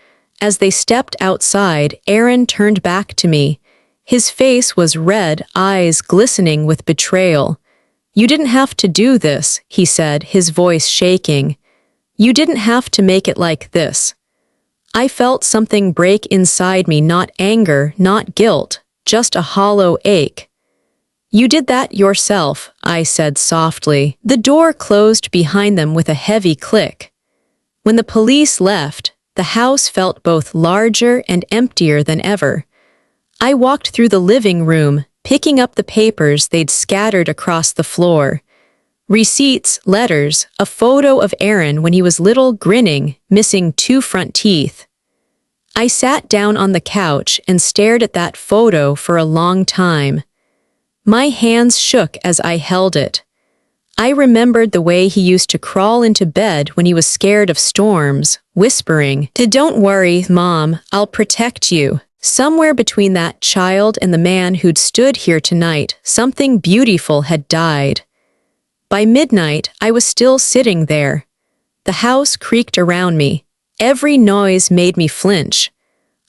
As they stepped outside, Aaron turned back to me. His face was red, eyes glistening with betrayal. "You didn't have to do this," he said, his voice shaking. "You didn't have to make it like this." I felt something break inside me, not anger, not guilt, just a hollow ache. "You did that yourself," I said softly. The door closed behind them with a heavy click. When the police left, the house felt both larger and emptier than ever. I walked through the living room, picking up the papers they'd scattered across the floor. Receipts, letters, a photo of Aaron when he was little, grinning, missing 2 front teeth. I sat down on the couch and stared at that photo for a long time. My hands shook as I held it. I remembered the way he used to crawl into bed when he was scared of storms, whispering, "Don't worry, Mom, I'll protect you." Somewhere between that child and the man who'd stood here tonight, something beautiful had died. By midnight, I was still sitting there. The house creaked around me. Every noise made me flinch.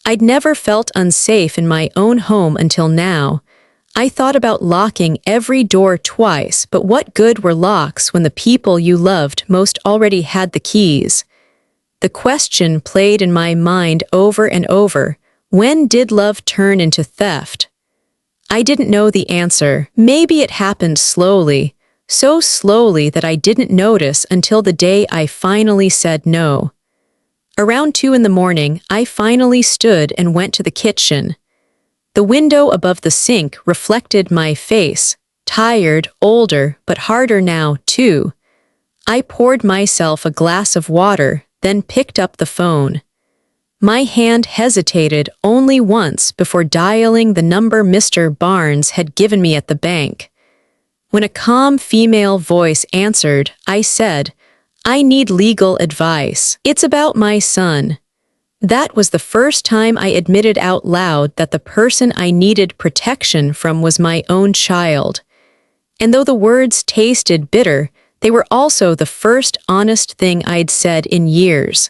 I'd never felt unsafe in my own home until now. I thought about locking every door twice, but what good were locks when the people you loved most already had the keys? The question played in my mind over and over: when did love turn into theft? I didn't know the answer. Maybe it happened slowly, so slowly that I didn't notice until the day I finally said no. Around 2 in the morning, I finally stood and went to the kitchen. The window above the sink reflected my face, tired, older, but harder now, too. I poured myself a glass of water, then picked up the phone. My hand hesitated only once before dialing the number Mr. Barnes had given me at the bank. When a calm female voice answered, I said, "I need legal advice. It's about my son." That was the first time I admitted out loud that the person I needed protection from was my own child. And though the words tasted bitter, they were also the first honest thing I'd said in years.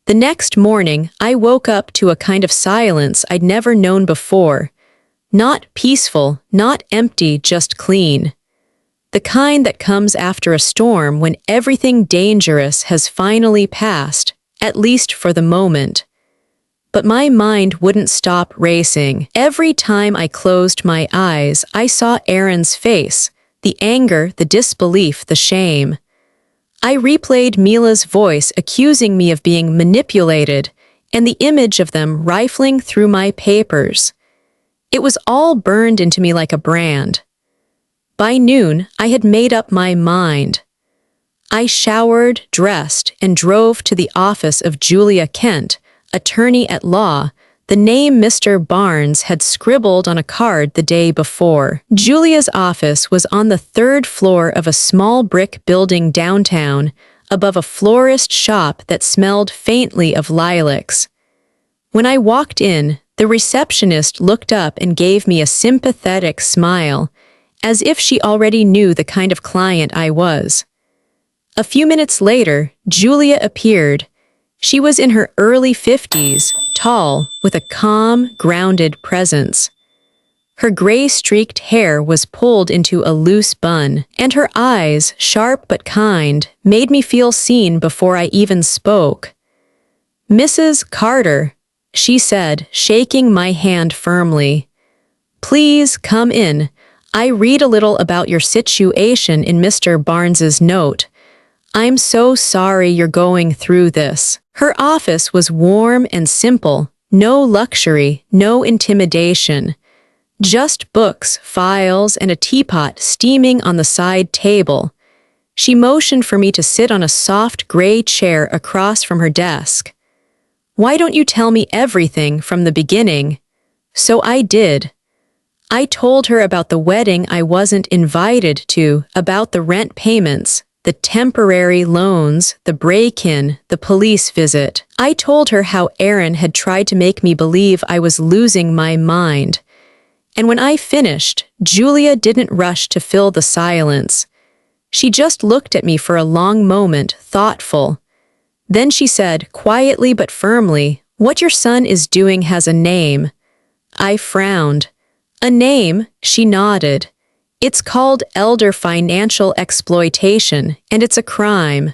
The next morning, I woke up to a kind of silence I'd never known before. Not peaceful, not empty, just clean. The kind that comes after a storm when everything dangerous has finally passed, at least for the moment. But my mind wouldn't stop racing. Every time I closed my eyes, I saw Aaron's face, the anger, the disbelief, the shame. I replayed Mila's voice accusing me of being manipulated, and the image of them rifling through my papers. It was all burned into me like a brand. By noon, I had made up my mind. I showered, dressed, and drove to the office of Julia Kent, attorney at law, the name Mr. Barnes had scribbled on a card the day before. Julia's office was on the 3rd floor of a small brick building downtown, above a florist shop that smelled faintly of lilacs. When I walked in, the receptionist looked up and gave me a sympathetic smile, as if she already knew the kind of client I was. A few minutes later, Julia appeared. She was in her early 50s, tall, with a calm, grounded presence. Her gray-streaked hair was pulled into a loose bun, and her eyes, sharp but kind, made me feel seen before I even spoke. "Mrs. Carter," she said, shaking my hand firmly. "Please come in. I read a little about your situation in Mr. Barnes's note. I'm so sorry you're going through this." Her office was warm and simple, no luxury, no intimidation. Just books, files, and a teapot steaming on the side table. She motioned for me to sit on a soft gray chair across from her desk. "Why don't you tell me everything from the beginning?" So I did. I told her about the wedding I wasn't invited to, about the rent payments, the temporary loans, the break-in, the police visit. I told her how Aaron had tried to make me believe I was losing my mind. And when I finished, Julia didn't rush to fill the silence. She just looked at me for a long moment, thoughtful. Then she said, quietly but firmly, "What your son is doing has a name." I frowned. "A name?" She nodded. "It's called elder financial exploitation, and it's a crime."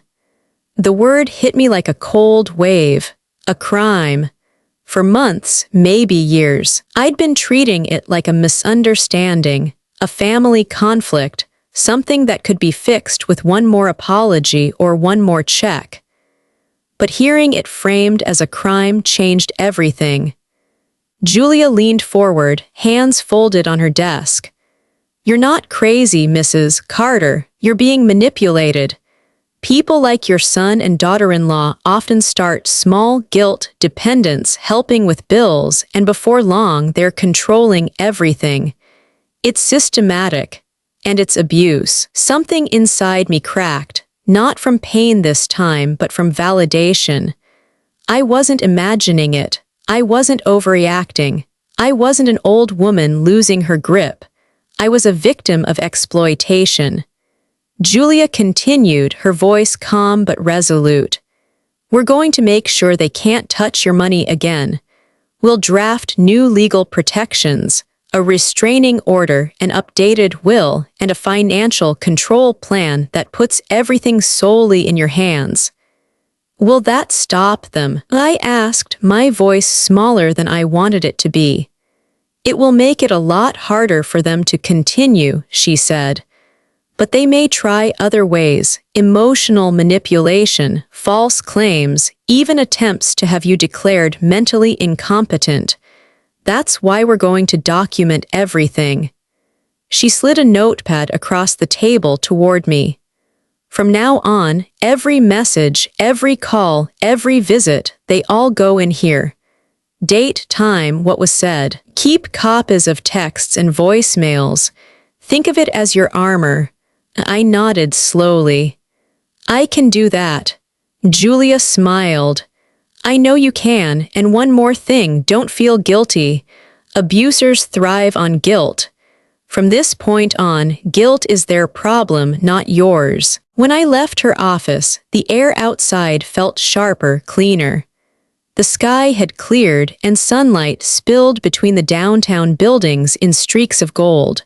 The word hit me like a cold wave. a crime. For months, maybe years, I'd been treating it like a misunderstanding, a family conflict, something that could be fixed with one more apology or one more check. But hearing it framed as a crime changed everything. Julia leaned forward, hands folded on her desk. "You're not crazy, Mrs. Carter. You're being manipulated. People like your son and daughter-in-law often start small guilt dependents helping with bills, and before long they're controlling everything. It's systematic, and it's abuse." Something inside me cracked, not from pain this time, but from validation. I wasn't imagining it. I wasn't overreacting. I wasn't an old woman losing her grip. I was a victim of exploitation. Julia continued, her voice calm but resolute. "We're going to make sure they can't touch your money again. We'll draft new legal protections, a restraining order, an updated will, and a financial control plan that puts everything solely in your hands." "Will that stop them?" I asked, my voice smaller than I wanted it to be. "It will make it a lot harder for them to continue," she said. "But they may try other ways: emotional manipulation, false claims, even attempts to have you declared mentally incompetent. That's why we're going to document everything." She slid a notepad across the table toward me. "From now on, every message, every call, every visit, they all go in here. Date, time, what was said. Keep copies of texts and voicemails. Think of it as your armor." I nodded slowly. "I can do that." Julia smiled. "I know you can, and one more thing, don't feel guilty. Abusers thrive on guilt. From this point on, guilt is their problem, not yours." When I left her office, the air outside felt sharper, cleaner. The sky had cleared, and sunlight spilled between the downtown buildings in streaks of gold.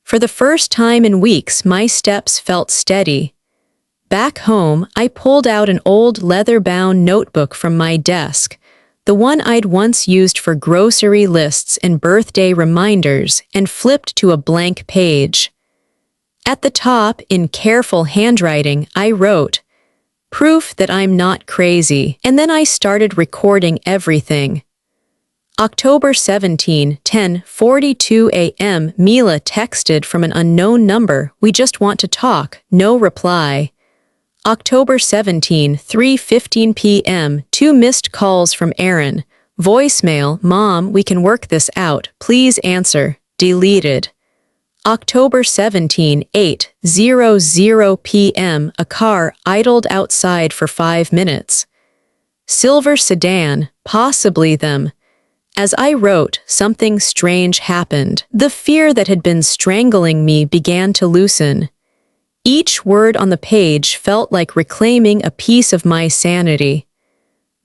For the first time in weeks, my steps felt steady. Back home, I pulled out an old leather-bound notebook from my desk, the one I'd once used for grocery lists and birthday reminders, and flipped to a blank page. At the top, in careful handwriting, I wrote, "Proof that I'm not crazy," and then I started recording everything. October 17, 10:42 a.m. Mila texted from an unknown number, "We just want to talk," no reply. October 17, 3:15 p.m. 2 missed calls from Aaron. Voicemail, "Mom, we can work this out, please answer," deleted. October 17, 8:00 p.m. A car idled outside for 5 minutes. Silver sedan, possibly them. As I wrote, something strange happened. The fear that had been strangling me began to loosen. Each word on the page felt like reclaiming a piece of my sanity.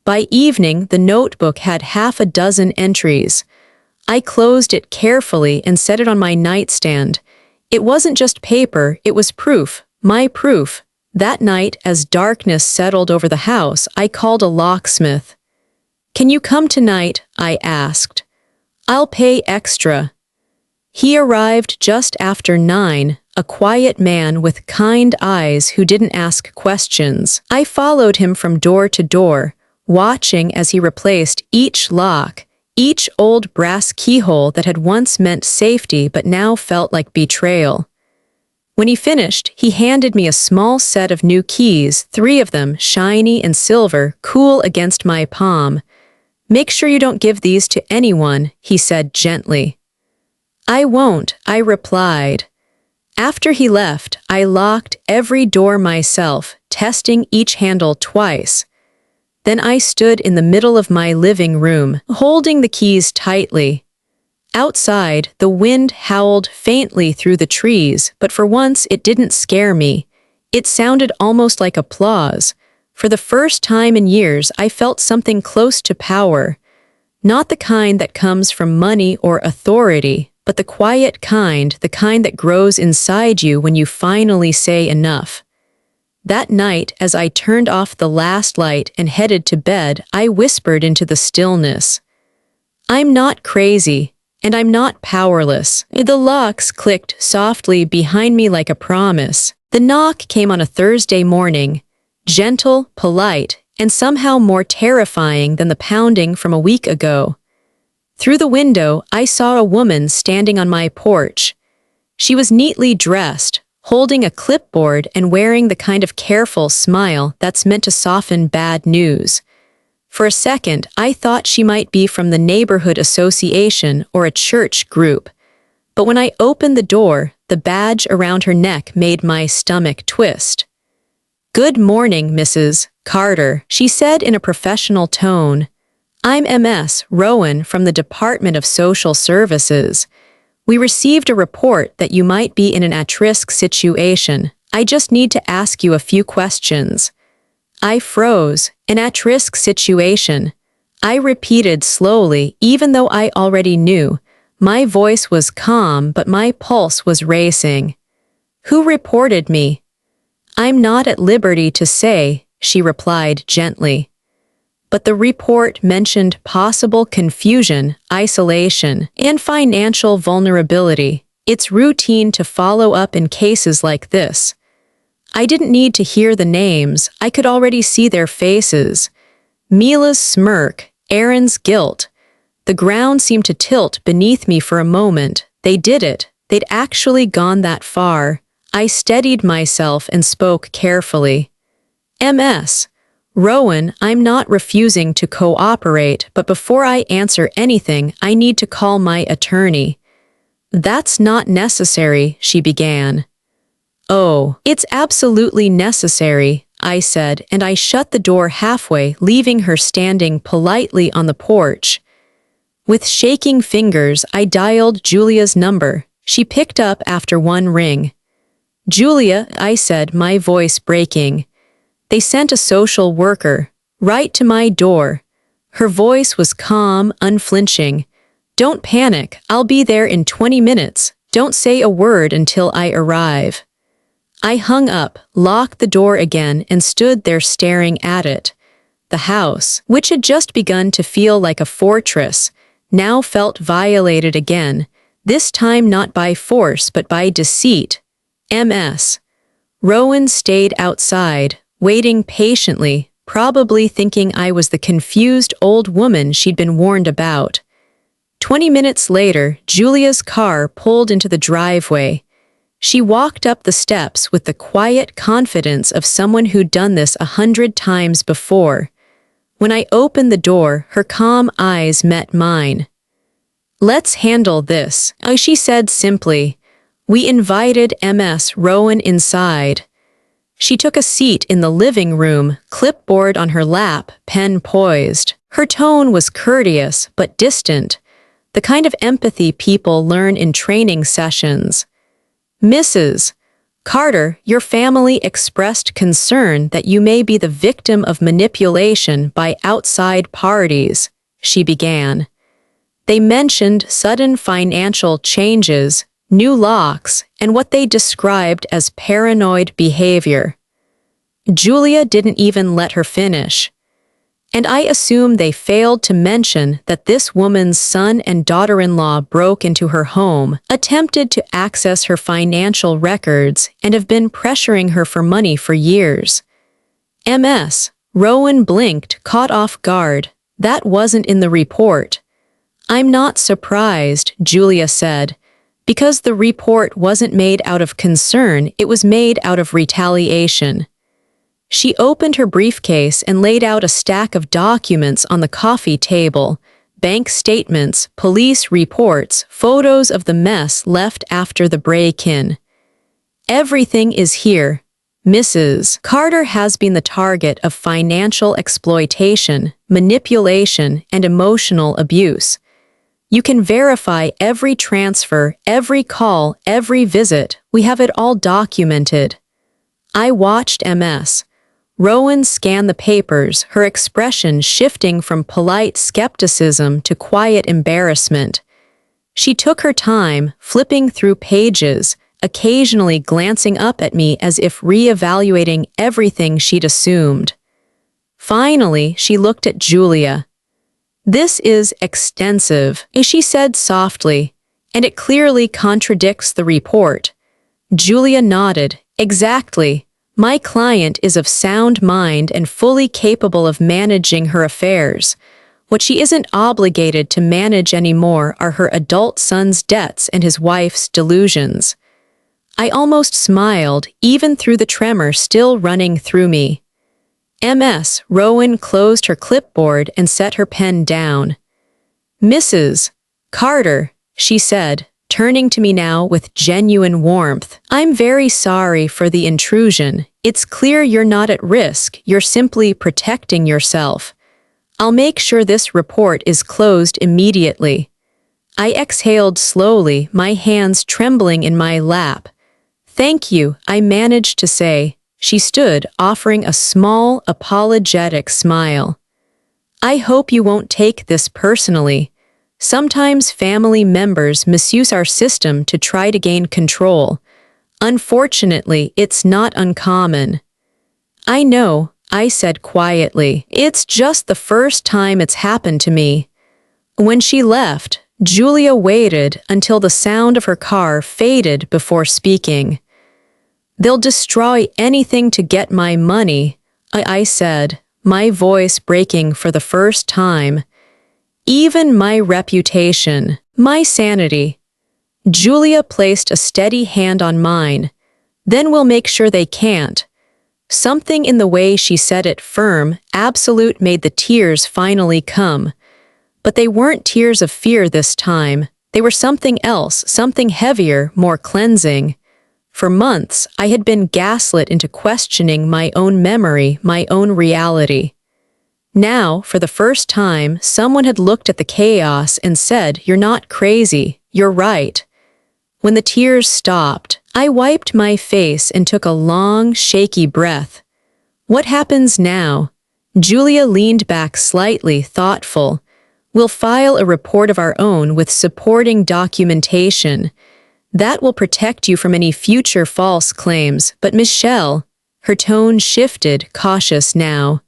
By evening, the notebook had half a dozen entries. I closed it carefully and set it on my nightstand. It wasn't just paper, it was proof, my proof. That night, as darkness settled over the house, I called a locksmith. "Can you come tonight?" I asked. "I'll pay extra." He arrived just after 9, a quiet man with kind eyes who didn't ask questions. I followed him from door to door, watching as he replaced each lock, each old brass keyhole that had once meant safety but now felt like betrayal. When he finished, he handed me a small set of new keys, 3 of them shiny and silver, cool against my palm. "Make sure you don't give these to anyone," he said gently. "I won't," I replied. After he left, I locked every door myself, testing each handle twice. Then I stood in the middle of my living room, holding the keys tightly. Outside, the wind howled faintly through the trees, but for once it didn't scare me. It sounded almost like applause. For the first time in years, I felt something close to power. Not the kind that comes from money or authority, but the quiet kind, the kind that grows inside you when you finally say enough. That night, as I turned off the last light and headed to bed, I whispered into the stillness, "I'm not crazy, and I'm not powerless." The locks clicked softly behind me like a promise. The knock came on a Thursday morning, gentle, polite, and somehow more terrifying than the pounding from a week ago. Through the window, I saw a woman standing on my porch. She was neatly dressed, holding a clipboard and wearing the kind of careful smile that's meant to soften bad news. For a second, I thought she might be from the neighborhood association or a church group. But when I opened the door, the badge around her neck made my stomach twist. "Good morning, Mrs. Carter," she said in a professional tone. "I'm MS Rowan from the Department of Social Services. We received a report that you might be in an at-risk situation. I just need to ask you a few questions." I froze. "An at-risk situation." I repeated slowly, even though I already knew. My voice was calm, but my pulse was racing. "Who reported me?" "I'm not at liberty to say," she replied gently. But the report mentioned possible confusion, isolation, and financial vulnerability. It's routine to follow up in cases like this. I didn't need to hear the names. I could already see their faces. Mila's smirk, Aaron's guilt. The ground seemed to tilt beneath me for a moment. They did it. They'd actually gone that far. I steadied myself and spoke carefully. "MS. Rowan, I'm not refusing to cooperate, but before I answer anything, I need to call my attorney." "That's not necessary," she began. "Oh, it's absolutely necessary," I said, and I shut the door halfway, leaving her standing politely on the porch. With shaking fingers, I dialed Julia's number. She picked up after one ring. "Julia," I said, my voice breaking. "They sent a social worker, right to my door." Her voice was calm, unflinching. "Don't panic, I'll be there in 20 minutes. Don't say a word until I arrive." I hung up, locked the door again, and stood there staring at it. The house, which had just begun to feel like a fortress, now felt violated again, this time not by force but by deceit. MS. Rowan stayed outside, waiting patiently, probably thinking I was the confused old woman she'd been warned about. 20 minutes later, Julia's car pulled into the driveway. She walked up the steps with the quiet confidence of someone who'd done this 100 times before. When I opened the door, her calm eyes met mine. "Let's handle this," she said simply. We invited MS Rowan inside. She took a seat in the living room, clipboard on her lap, pen poised. Her tone was courteous but distant, the kind of empathy people learn in training sessions. "Mrs. Carter, your family expressed concern that you may be the victim of manipulation by outside parties," she began. "They mentioned sudden financial changes, new locks, and what they described as paranoid behavior." Julia didn't even let her finish. "And I assume they failed to mention that this woman's son and daughter-in-law broke into her home, attempted to access her financial records, and have been pressuring her for money for years." MS. Rowan blinked, caught off guard. "That wasn't in the report." "I'm not surprised," Julia said, "because the report wasn't made out of concern, it was made out of retaliation." She opened her briefcase and laid out a stack of documents on the coffee table: bank statements, police reports, photos of the mess left after the break-in. "Everything is here. Mrs. Carter has been the target of financial exploitation, manipulation, and emotional abuse. You can verify every transfer, every call, every visit. We have it all documented." I watched MS. Rowan scanned the papers, her expression shifting from polite skepticism to quiet embarrassment. She took her time, flipping through pages, occasionally glancing up at me as if re-evaluating everything she'd assumed. Finally, she looked at Julia. "This is extensive," she said softly, "and it clearly contradicts the report." Julia nodded. "Exactly. My client is of sound mind and fully capable of managing her affairs. What she isn't obligated to manage anymore are her adult son's debts and his wife's delusions." I almost smiled, even through the tremor still running through me. Ms. Rowan closed her clipboard and set her pen down. "Mrs. Carter," she said, turning to me now with genuine warmth, "I'm very sorry for the intrusion. It's clear you're not at risk, you're simply protecting yourself. I'll make sure this report is closed immediately." I exhaled slowly, my hands trembling in my lap. "Thank you," I managed to say. She stood, offering a small, apologetic smile. "I hope you won't take this personally. Sometimes family members misuse our system to try to gain control. Unfortunately, it's not uncommon." "I know," I said quietly. "It's just the first time it's happened to me." When she left, Julia waited until the sound of her car faded before speaking. "They'll destroy anything to get my money," I said, my voice breaking for the first time. "Even my reputation, my sanity." Julia placed a steady hand on mine. "Then we'll make sure they can't." Something in the way she said it, firm, absolute, made the tears finally come. But they weren't tears of fear this time. They were something else, something heavier, more cleansing. For months, I had been gaslit into questioning my own memory, my own reality. Now, for the first time, someone had looked at the chaos and said, "You're not crazy, you're right." When the tears stopped, I wiped my face and took a long, shaky breath. "What happens now?" Julia leaned back slightly, thoughtful. "We'll file a report of our own with supporting documentation. That will protect you from any future false claims. But Michelle," her tone shifted, cautious now,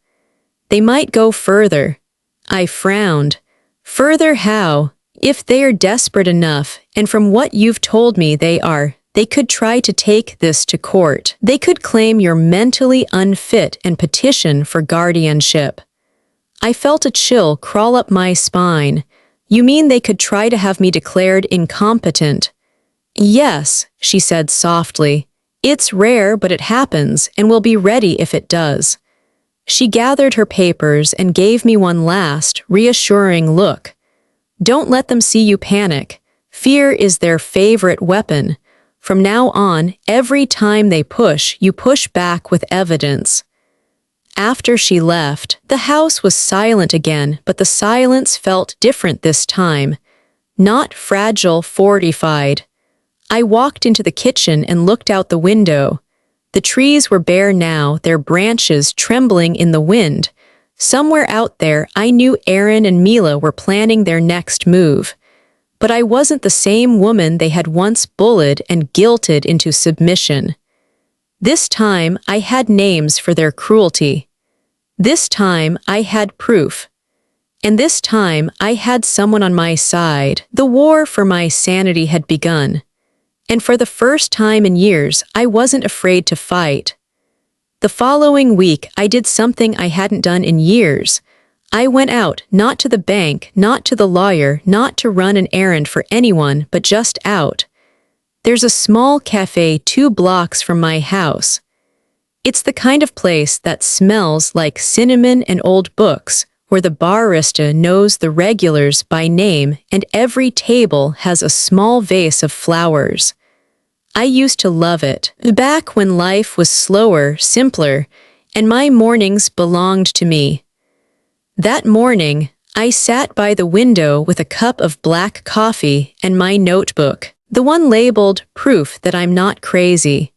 "they might go further." I frowned. "Further how? If they are desperate enough, and from what you've told me they are, they could try to take this to court. They could claim you're mentally unfit and petition for guardianship." I felt a chill crawl up my spine. "You mean they could try to have me declared incompetent?" "Yes," she said softly. "It's rare, but it happens, and we'll be ready if it does." She gathered her papers and gave me one last, reassuring look. "Don't let them see you panic. Fear is their favorite weapon. From now on, every time they push, you push back with evidence." After she left, the house was silent again, but the silence felt different this time. Not fragile, fortified. I walked into the kitchen and looked out the window. The trees were bare now, their branches trembling in the wind. Somewhere out there, I knew Aaron and Mila were planning their next move. But I wasn't the same woman they had once bullied and guilted into submission. This time, I had names for their cruelty. This time, I had proof. And this time, I had someone on my side. The war for my sanity had begun. And for the first time in years, I wasn't afraid to fight. The following week, I did something I hadn't done in years. I went out, not to the bank, not to the lawyer, not to run an errand for anyone, but just out. There's a small cafe 2 blocks from my house. It's the kind of place that smells like cinnamon and old books, where the barista knows the regulars by name and every table has a small vase of flowers. I used to love it, back when life was slower, simpler, and my mornings belonged to me. That morning, I sat by the window with a cup of black coffee and my notebook, the one labeled "Proof that I'm not crazy."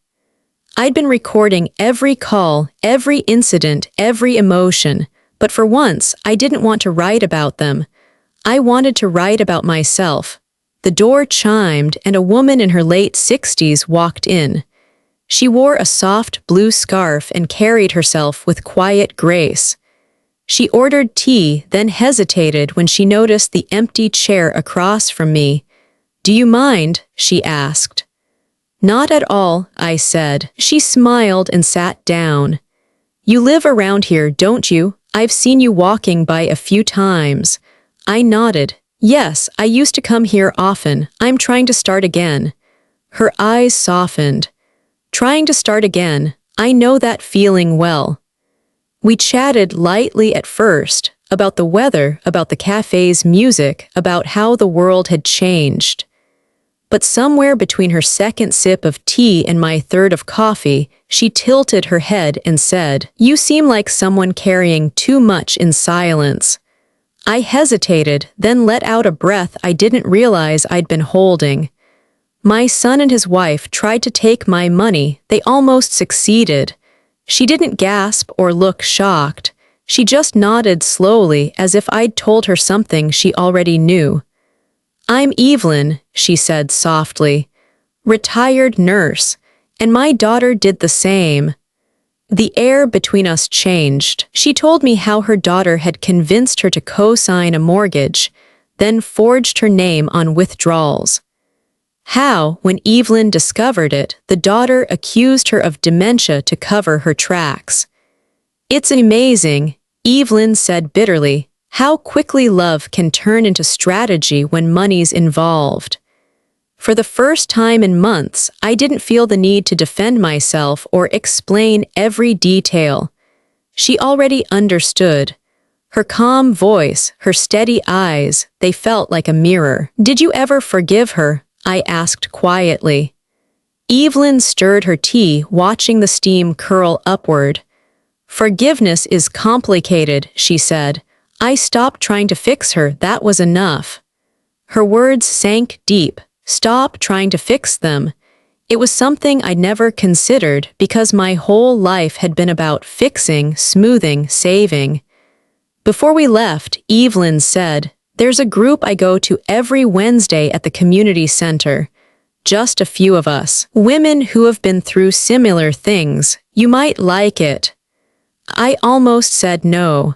I'd been recording every call, every incident, every emotion, but for once, I didn't want to write about them. I wanted to write about myself. The door chimed and a woman in her late 60s walked in. She wore a soft blue scarf and carried herself with quiet grace. She ordered tea, then hesitated when she noticed the empty chair across from me. "Do you mind?" she asked. "Not at all," I said. She smiled and sat down. "You live around here, don't you? I've seen you walking by a few times." I nodded. "Yes, I used to come here often. I'm trying to start again." Her eyes softened. "Trying to start again. I know that feeling well." We chatted lightly at first, about the weather, about the cafe's music, about how the world had changed. But somewhere between her second sip of tea and my third of coffee, she tilted her head and said, "You seem like someone carrying too much in silence." I hesitated, then let out a breath I didn't realize I'd been holding. "My son and his wife tried to take my money. They almost succeeded." She didn't gasp or look shocked. She just nodded slowly as if I'd told her something she already knew. "I'm Evelyn," she said softly, "retired nurse, and my daughter did the same." The air between us changed. She told me how her daughter had convinced her to co-sign a mortgage, then forged her name on withdrawals. How, when Evelyn discovered it, the daughter accused her of dementia to cover her tracks. "It's amazing," Evelyn said bitterly, "how quickly love can turn into strategy when money's involved." For the first time in months, I didn't feel the need to defend myself or explain every detail. She already understood. Her calm voice, her steady eyes, they felt like a mirror. "Did you ever forgive her?" I asked quietly. Evelyn stirred her tea, watching the steam curl upward. "Forgiveness is complicated," she said. "I stopped trying to fix her, that was enough." Her words sank deep. Stop trying to fix them. It was something I'd never considered because my whole life had been about fixing, smoothing, saving. Before we left, Evelyn said, "There's a group I go to every Wednesday at the community center. Just a few of us, women who have been through similar things. You might like it." I almost said no.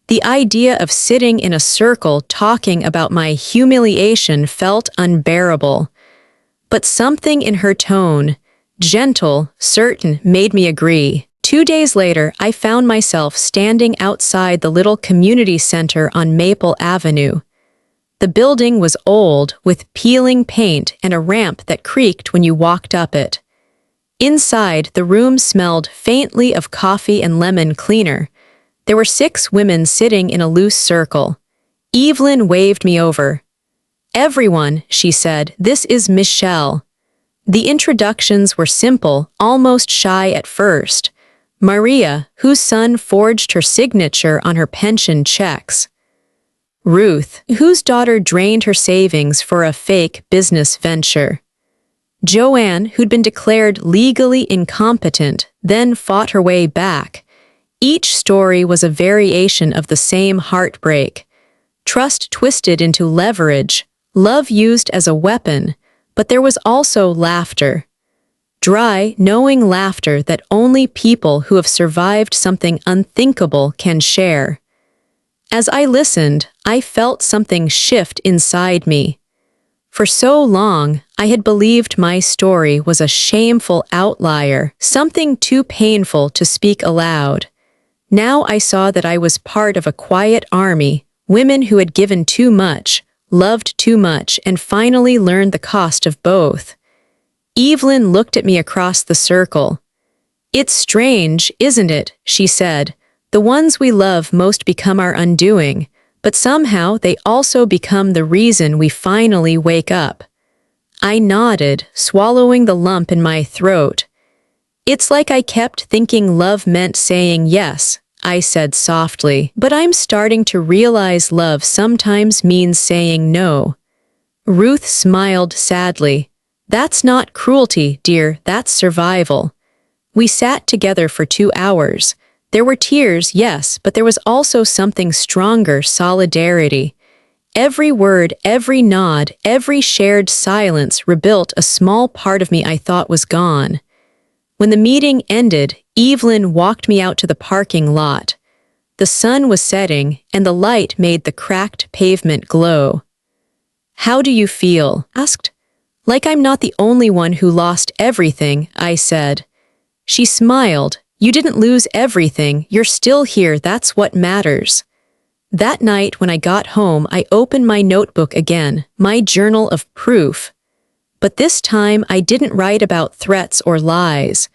The idea of sitting in a circle talking about my humiliation felt unbearable. But something in her tone, gentle, certain, made me agree. 2 days later, I found myself standing outside the little community center on Maple Avenue. The building was old, with peeling paint and a ramp that creaked when you walked up it. Inside, the room smelled faintly of coffee and lemon cleaner. There were 6 women sitting in a loose circle. Evelyn waved me over. "Everyone," she said, "this is Michelle." The introductions were simple, almost shy at first. Maria, whose son forged her signature on her pension checks. Ruth, whose daughter drained her savings for a fake business venture. Joanne, who'd been declared legally incompetent, then fought her way back. Each story was a variation of the same heartbreak. Trust twisted into leverage, love used as a weapon, but there was also laughter. Dry, knowing laughter that only people who have survived something unthinkable can share. As I listened, I felt something shift inside me. For so long, I had believed my story was a shameful outlier, something too painful to speak aloud. Now I saw that I was part of a quiet army, women who had given too much, loved too much, and finally learned the cost of both. Evelyn looked at me across the circle. "It's strange, isn't it?" she said. "The ones we love most become our undoing, but somehow they also become the reason we finally wake up." I nodded, swallowing the lump in my throat. "It's like I kept thinking love meant saying yes," I said softly, "but I'm starting to realize love sometimes means saying no." Ruth smiled sadly. "That's not cruelty, dear, that's survival." We sat together for 2 hours. There were tears, yes, but there was also something stronger, solidarity. Every word, every nod, every shared silence rebuilt a small part of me I thought was gone. When the meeting ended, Evelyn walked me out to the parking lot. The sun was setting, and the light made the cracked pavement glow. "How do you feel?" asked. "Like I'm not the only one who lost everything," I said. She smiled. "You didn't lose everything, you're still here, that's what matters." That night when I got home, I opened my notebook again, my journal of proof. But this time I didn't write about threats or lies.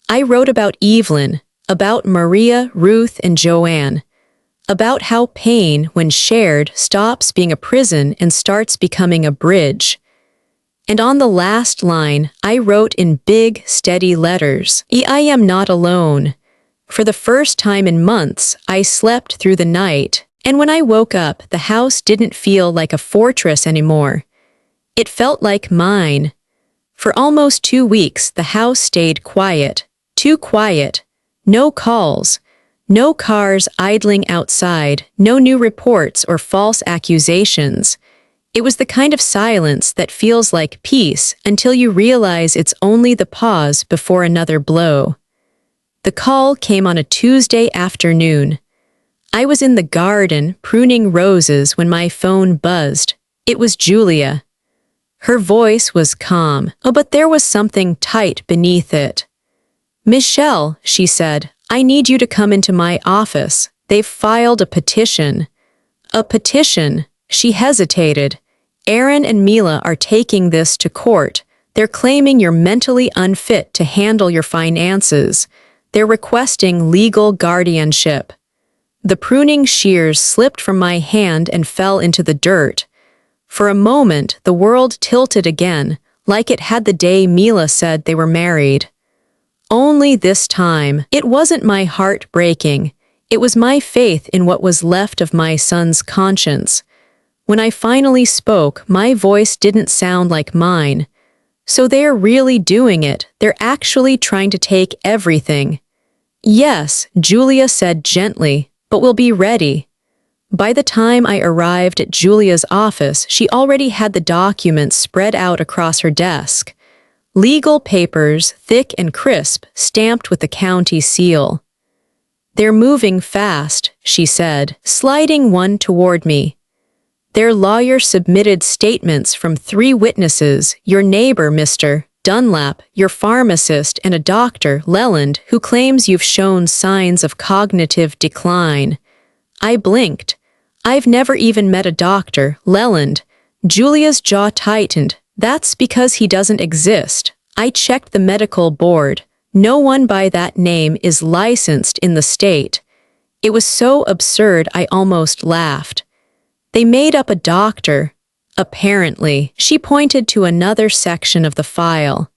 I wrote about Evelyn, about Maria, Ruth, and Joanne, about how pain, when shared, stops being a prison and starts becoming a bridge. And on the last line, I wrote in big, steady letters, "I am not alone." For the first time in months, I slept through the night, and when I woke up, the house didn't feel like a fortress anymore. It felt like mine. For almost 2 weeks, the house stayed quiet. Too quiet. No calls. No cars idling outside. No new reports or false accusations. It was the kind of silence that feels like peace until you realize it's only the pause before another blow. The call came on a Tuesday afternoon. I was in the garden pruning roses when my phone buzzed. It was Julia. Her voice was calm, but there was something tight beneath it. "Michelle," she said, "I need you to come into my office. They've filed a petition." "A petition?" She hesitated. "Aaron and Mila are taking this to court. They're claiming you're mentally unfit to handle your finances. They're requesting legal guardianship." The pruning shears slipped from my hand and fell into the dirt. For a moment, the world tilted again, like it had the day Mila said they were married. Only this time, it wasn't my heart breaking. It was my faith in what was left of my son's conscience. When I finally spoke, my voice didn't sound like mine. "So they're really doing it. They're actually trying to take everything." "Yes," Julia said gently, "but we'll be ready." By the time I arrived at Julia's office, she already had the documents spread out across her desk. Legal papers, thick and crisp, stamped with the county seal. "They're moving fast," she said, sliding one toward me. "Their lawyer submitted statements from 3 witnesses, your neighbor, Mr. Dunlap, your pharmacist, and a doctor, Leland, who claims you've shown signs of cognitive decline." I blinked. "I've never even met a doctor, Leland." Julia's jaw tightened. "That's because he doesn't exist. I checked the medical board. No one by that name is licensed in the state." It was so absurd I almost laughed. "They made up a doctor." "Apparently," she pointed to another section of the file.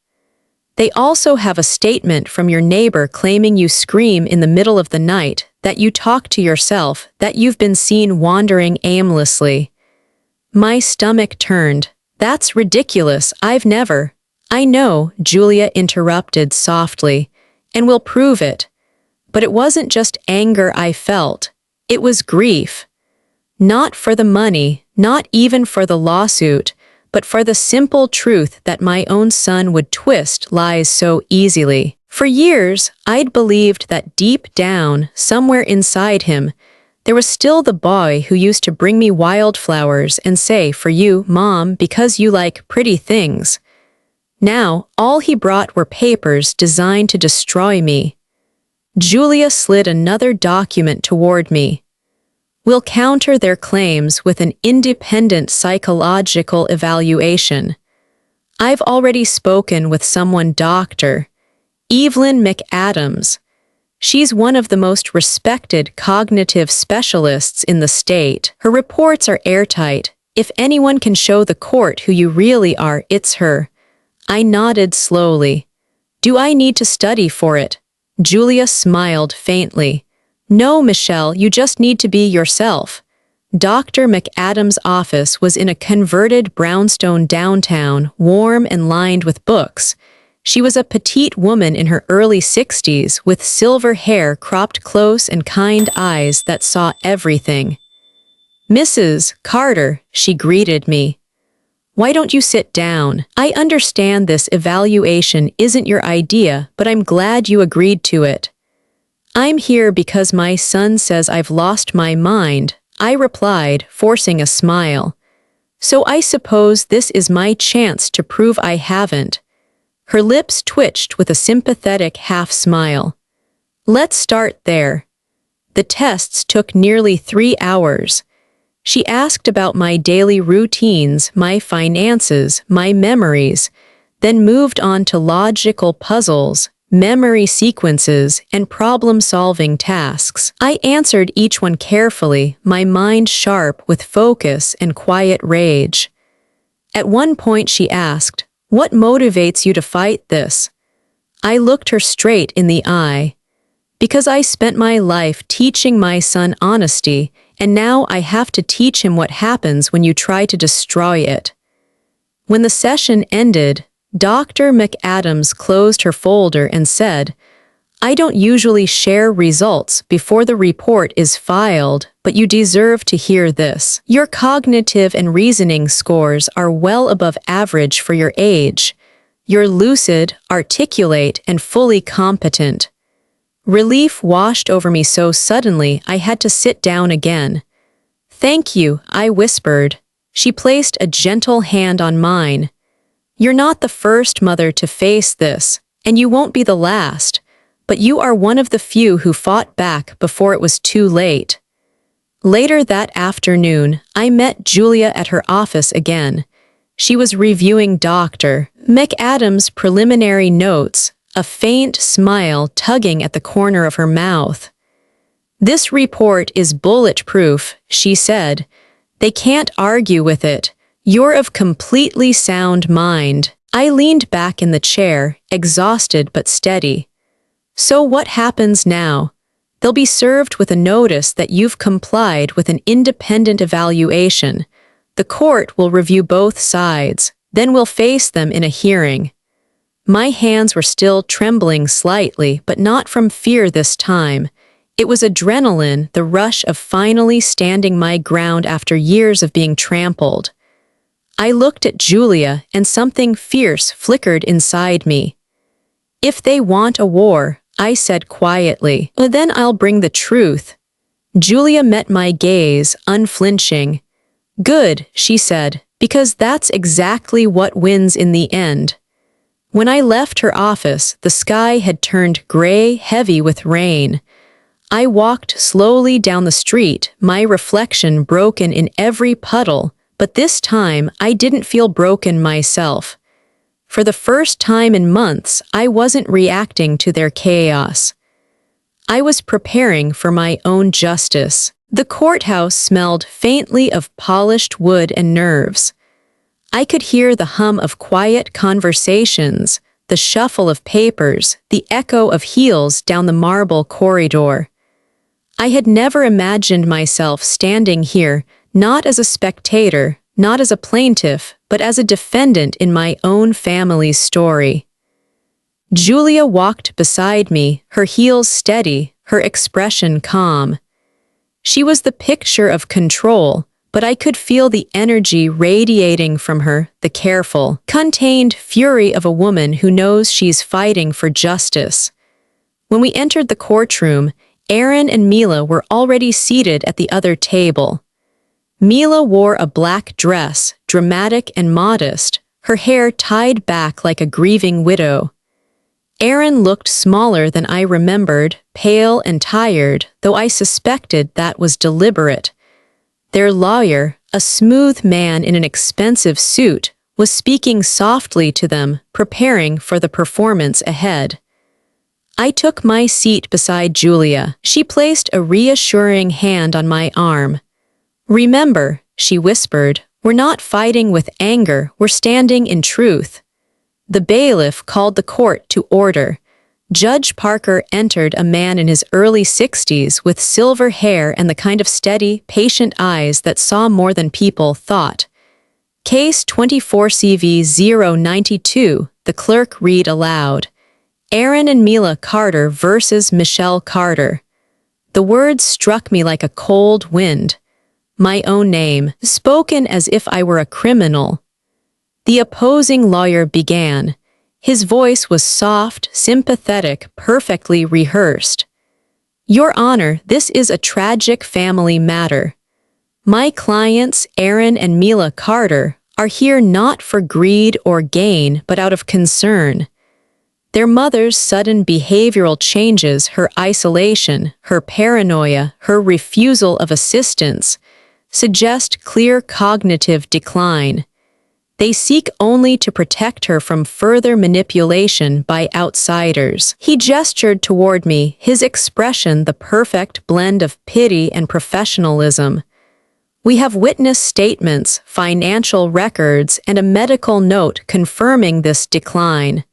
"They also have a statement from your neighbor claiming you scream in the middle of the night, that you talk to yourself, that you've been seen wandering aimlessly." My stomach turned. "That's ridiculous, I've never—" "I know," Julia interrupted softly, "and we'll prove it." But it wasn't just anger I felt. It was grief. Not for the money, not even for the lawsuit, but for the simple truth that my own son would twist lies so easily. For years, I'd believed that deep down, somewhere inside him, there was still the boy who used to bring me wildflowers and say, "For you, Mom, because you like pretty things." Now, all he brought were papers designed to destroy me. Julia slid another document toward me. "We'll counter their claims with an independent psychological evaluation. I've already spoken with someone, Dr. Evelyn McAdams. She's one of the most respected cognitive specialists in the state. Her reports are airtight. If anyone can show the court who you really are, it's her." I nodded slowly. "Do I need to study for it?" Julia smiled faintly. "No, Michelle, you just need to be yourself." Dr. McAdams' office was in a converted brownstone downtown, warm and lined with books. She was a petite woman in her early 60s with silver hair cropped close and kind eyes that saw everything. "Mrs. Carter," she greeted me. "Why don't you sit down? I understand this evaluation isn't your idea, but I'm glad you agreed to it." "I'm here because my son says I've lost my mind," I replied, forcing a smile. "So I suppose this is my chance to prove I haven't." Her lips twitched with a sympathetic half-smile. "Let's start there." The tests took nearly 3 hours. She asked about my daily routines, my finances, my memories, then moved on to logical puzzles, memory sequences, and problem-solving tasks. I answered each one carefully, my mind sharp with focus and quiet rage. At one point she asked, "What motivates you to fight this?" I looked her straight in the eye. "Because I spent my life teaching my son honesty, and now I have to teach him what happens when you try to destroy it." When the session ended, Dr. McAdams closed her folder and said, "I don't usually share results before the report is filed, but you deserve to hear this. Your cognitive and reasoning scores are well above average for your age. You're lucid, articulate, and fully competent." Relief washed over me so suddenly I had to sit down again. "Thank you," I whispered. She placed a gentle hand on mine. "You're not the first mother to face this, and you won't be the last, but you are one of the few who fought back before it was too late." Later that afternoon, I met Julia at her office again. She was reviewing Dr. McAdams' preliminary notes, a faint smile tugging at the corner of her mouth. "This report is bulletproof," she said. "They can't argue with it. You're of completely sound mind." I leaned back in the chair, exhausted but steady. "So what happens now? They'll be served with a notice that you've complied with an independent evaluation. The court will review both sides, then we'll face them in a hearing." My hands were still trembling slightly, but not from fear this time. It was adrenaline, the rush of finally standing my ground after years of being trampled. I looked at Julia, and something fierce flickered inside me. "If they want a war," I said quietly, "then I'll bring the truth." Julia met my gaze, unflinching. "Good," she said, "because that's exactly what wins in the end." When I left her office, the sky had turned gray, heavy with rain. I walked slowly down the street, my reflection broken in every puddle, but this time I didn't feel broken myself. For the first time in months, I wasn't reacting to their chaos. I was preparing for my own justice. The courthouse smelled faintly of polished wood and nerves. I could hear the hum of quiet conversations, the shuffle of papers, the echo of heels down the marble corridor. I had never imagined myself standing here, not as a spectator, not as a plaintiff, but as a defendant in my own family's story. Julia walked beside me, her heels steady, her expression calm. She was the picture of control, but I could feel the energy radiating from her, the careful, contained fury of a woman who knows she's fighting for justice. When we entered the courtroom, Aaron and Mila were already seated at the other table. Mila wore a black dress, dramatic and modest, her hair tied back like a grieving widow. Aaron looked smaller than I remembered, pale and tired, though I suspected that was deliberate. Their lawyer, a smooth man in an expensive suit, was speaking softly to them, preparing for the performance ahead. I took my seat beside Julia. She placed a reassuring hand on my arm. "Remember," she whispered, "we're not fighting with anger, we're standing in truth." The bailiff called the court to order. Judge Parker entered, a man in his early 60s with silver hair and the kind of steady, patient eyes that saw more than people thought. "Case 24CV-092, the clerk read aloud. "Aaron and Mila Carter versus Michelle Carter." The words struck me like a cold wind. my own name, spoken as if I were a criminal. The opposing lawyer began. His voice was soft, sympathetic, perfectly rehearsed. Your Honor, this is a tragic family matter. My clients, Aaron and Mila Carter, are here not for greed or gain, but out of concern. Their mother's sudden behavioral changes, her isolation, her paranoia, her refusal of assistance, suggest clear cognitive decline. They seek only to protect her from further manipulation by outsiders. He gestured toward me, his expression the perfect blend of pity and professionalism. We have witness statements, financial records, and a medical note confirming this decline.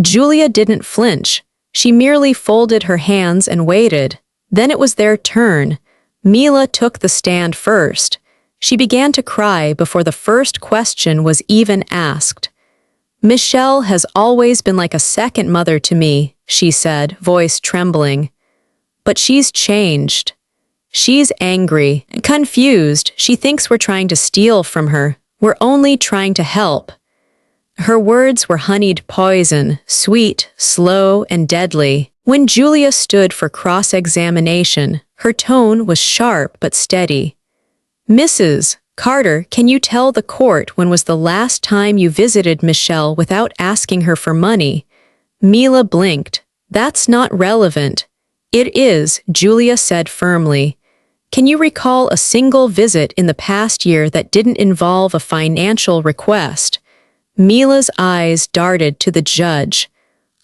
Julia didn't flinch. She merely folded her hands and waited. Then it was their turn. Mila took the stand first. She began to cry before the first question was even asked. Michelle has always been like a second mother to me, she said, voice trembling. But she's changed. She's angry, confused. She thinks we're trying to steal from her. We're only trying to help. Her words were honeyed poison, sweet, slow, and deadly. When Julia stood for cross-examination, her tone was sharp but steady. Mrs. Carter, can you tell the court when was the last time you visited Michelle without asking her for money? Mila blinked. That's not relevant. It is, Julia said firmly. Can you recall a single visit in the past year that didn't involve a financial request? Mila's eyes darted to the judge.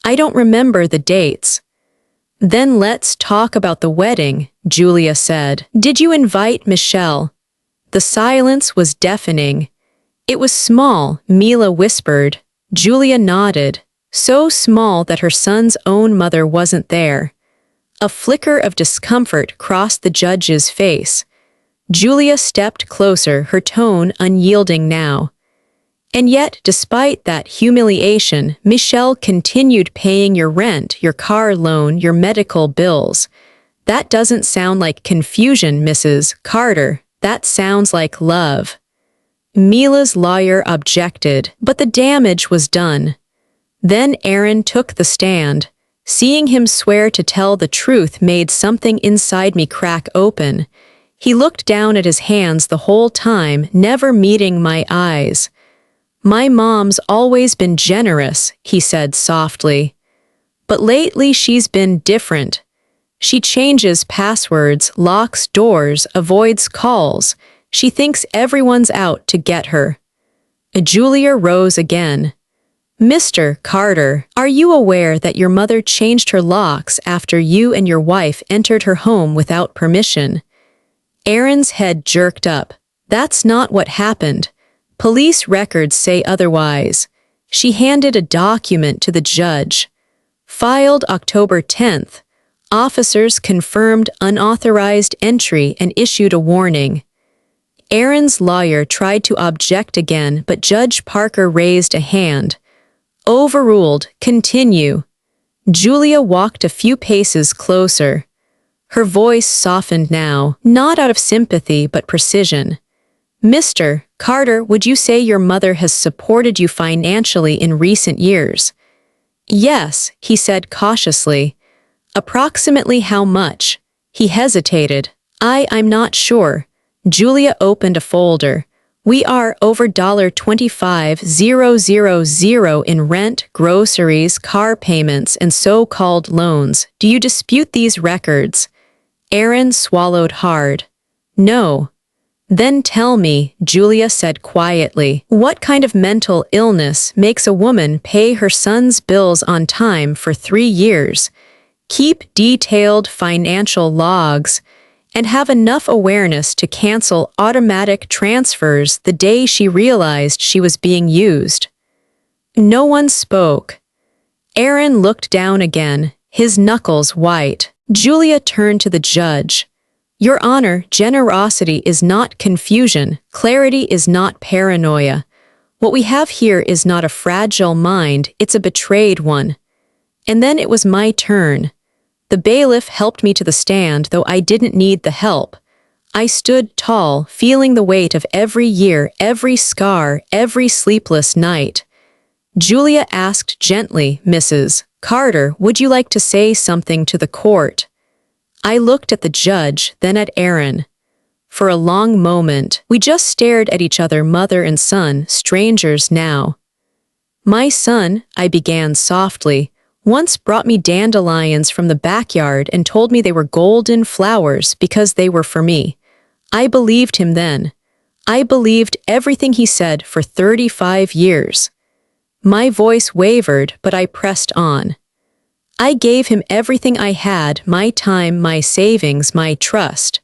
I don't remember the dates. Then let's talk about the wedding, Julia said. Did you invite Michelle? The silence was deafening. It was small, Mila whispered. Julia nodded. So small that her son's own mother wasn't there. A flicker of discomfort crossed the judge's face. Julia stepped closer, her tone unyielding now. And yet, despite that humiliation, Michelle continued paying your rent, your car loan, your medical bills. That doesn't sound like confusion, Mrs. Carter. That sounds like love. Mila's lawyer objected, but the damage was done. Then Aaron took the stand. Seeing him swear to tell the truth made something inside me crack open. He looked down at his hands the whole time, never meeting my eyes. My mom's always been generous, he said softly. But lately she's been different. She changes passwords, locks doors, avoids calls. She thinks everyone's out to get her. Julia rose again. Mr. Carter, are you aware that your mother changed her locks after you and your wife entered her home without permission? Aaron's head jerked up. That's not what happened. Police records say otherwise. She handed a document to the judge. Filed October 10th. Officers confirmed unauthorized entry and issued a warning. Aaron's lawyer tried to object again, but Judge Parker raised a hand. Overruled. Continue. Julia walked a few paces closer. Her voice softened now, not out of sympathy but precision. Mr. Carter, would you say your mother has supported you financially in recent years? Yes, he said cautiously. Approximately how much? He hesitated. I'm not sure. Julia opened a folder. We are over $25,000 in rent, groceries, car payments, and so-called loans. Do you dispute these records? Aaron swallowed hard. No. Then tell me, Julia said quietly, what kind of mental illness makes a woman pay her son's bills on time for 3 years? Keep detailed financial logs, and have enough awareness to cancel automatic transfers the day she realized she was being used. No one spoke. Aaron looked down again, his knuckles white. Julia turned to the judge. Your Honor, generosity is not confusion. Clarity is not paranoia. What we have here is not a fragile mind, it's a betrayed one. And then it was my turn. The bailiff helped me to the stand, though I didn't need the help. I stood tall, feeling the weight of every year, every scar, every sleepless night. Julia asked gently, "Mrs. Carter, would you like to say something to the court?" I looked at the judge, then at Aaron. For a long moment, we just stared at each other, mother and son, strangers now. "My son," I began softly, "once brought me dandelions from the backyard and told me they were golden flowers because they were for me. I believed him then. I believed everything he said for 35 years. My voice wavered, but I pressed on. I gave him everything I had, my time, my savings, my trust.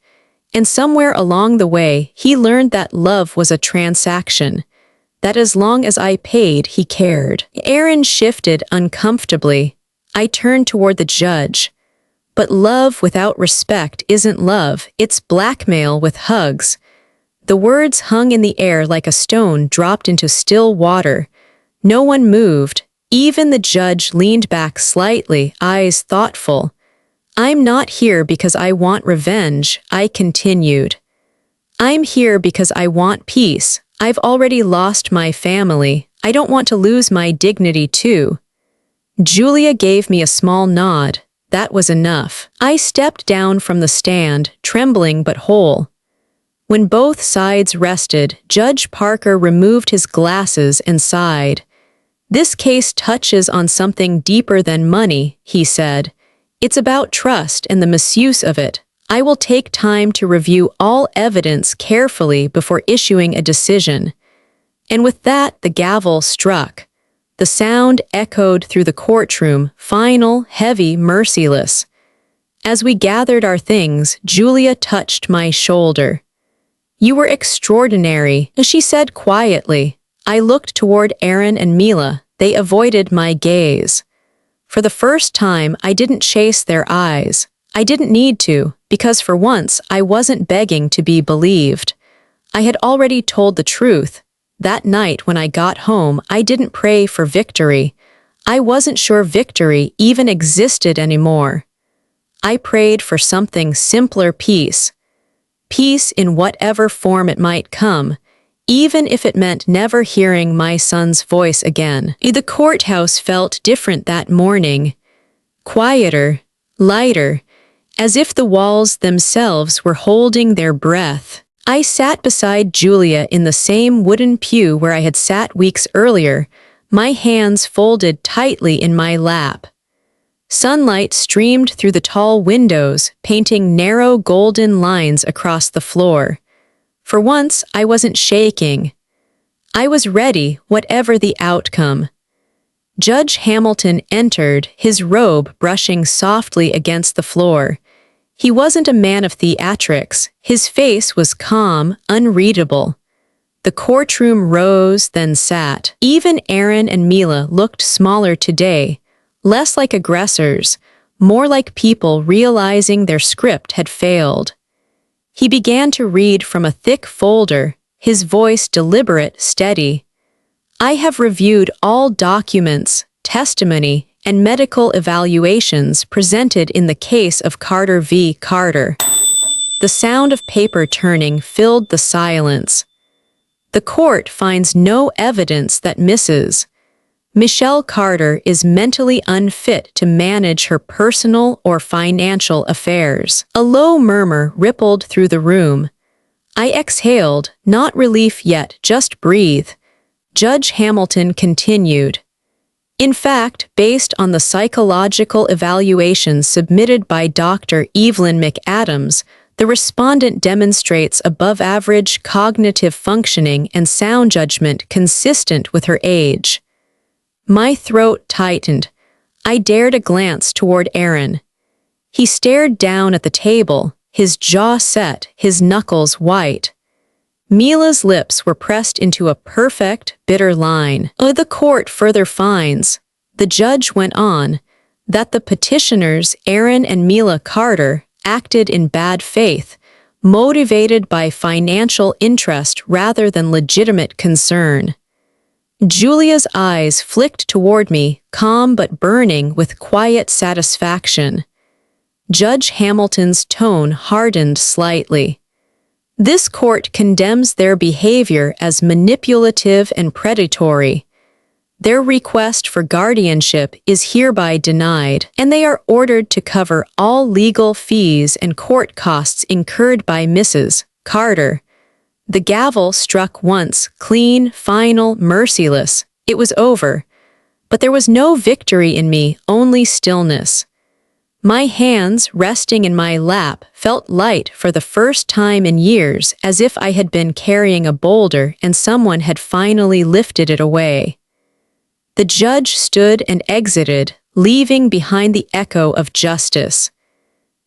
And somewhere along the way, he learned that love was a transaction, that as long as I paid, he cared." Aaron shifted uncomfortably. I turned toward the judge. "But love without respect isn't love, it's blackmail with hugs." The words hung in the air like a stone dropped into still water. No one moved. Even the judge leaned back slightly, eyes thoughtful. "I'm not here because I want revenge," I continued. "I'm here because I want peace. I've already lost my family. I don't want to lose my dignity too." Julia gave me a small nod. That was enough. I stepped down from the stand, trembling but whole. When both sides rested, Judge Parker removed his glasses and sighed. "This case touches on something deeper than money," he said. "It's about trust and the misuse of it. I will take time to review all evidence carefully before issuing a decision." And with that, the gavel struck. The sound echoed through the courtroom, final, heavy, merciless. As we gathered our things, Julia touched my shoulder. "You were extraordinary," she said quietly. I looked toward Aaron and Mila. They avoided my gaze. For the first time, I didn't chase their eyes. I didn't need to, because for once, I wasn't begging to be believed. I had already told the truth. That night when I got home, I didn't pray for victory. I wasn't sure victory even existed anymore. I prayed for something simpler: peace. Peace in whatever form it might come, even if it meant never hearing my son's voice again. The courthouse felt different that morning. Quieter, lighter, as if the walls themselves were holding their breath. I sat beside Julia in the same wooden pew where I had sat weeks earlier, my hands folded tightly in my lap. Sunlight streamed through the tall windows, painting narrow golden lines across the floor. For once, I wasn't shaking. I was ready, whatever the outcome. Judge Hamilton entered, his robe brushing softly against the floor. He wasn't a man of theatrics. His face was calm, unreadable. The courtroom rose, then sat. Even Aaron and Mila looked smaller today, less like aggressors, more like people realizing their script had failed. He began to read from a thick folder, his voice deliberate, steady. "I have reviewed all documents, testimony, and medical evaluations presented in the case of Carter v. Carter." The sound of paper turning filled the silence. "The court finds no evidence that Mrs. Michelle Carter is mentally unfit to manage her personal or financial affairs." A low murmur rippled through the room. I exhaled, not relief yet, just breathe. Judge Hamilton continued. "In fact, based on the psychological evaluations submitted by Dr. Evelyn McAdams, the respondent demonstrates above-average cognitive functioning and sound judgment consistent with her age." My throat tightened. I dared a glance toward Aaron. He stared down at the table, his jaw set, his knuckles white. Mila's lips were pressed into a perfect, bitter line. The court further finds," the judge went on, "that the petitioners, Aaron and Mila Carter, acted in bad faith, motivated by financial interest rather than legitimate concern." Julia's eyes flicked toward me, calm but burning with quiet satisfaction. Judge Hamilton's tone hardened slightly. This court condemns their behavior as manipulative and predatory. Their request for guardianship is hereby denied, and they are ordered to cover all legal fees and court costs incurred by Mrs. Carter. The gavel struck once, clean, final, merciless. It was over. But there was no victory in me, only stillness. My hands, resting in my lap, felt light for the first time in years, as if I had been carrying a boulder and someone had finally lifted it away. The judge stood and exited, leaving behind the echo of justice.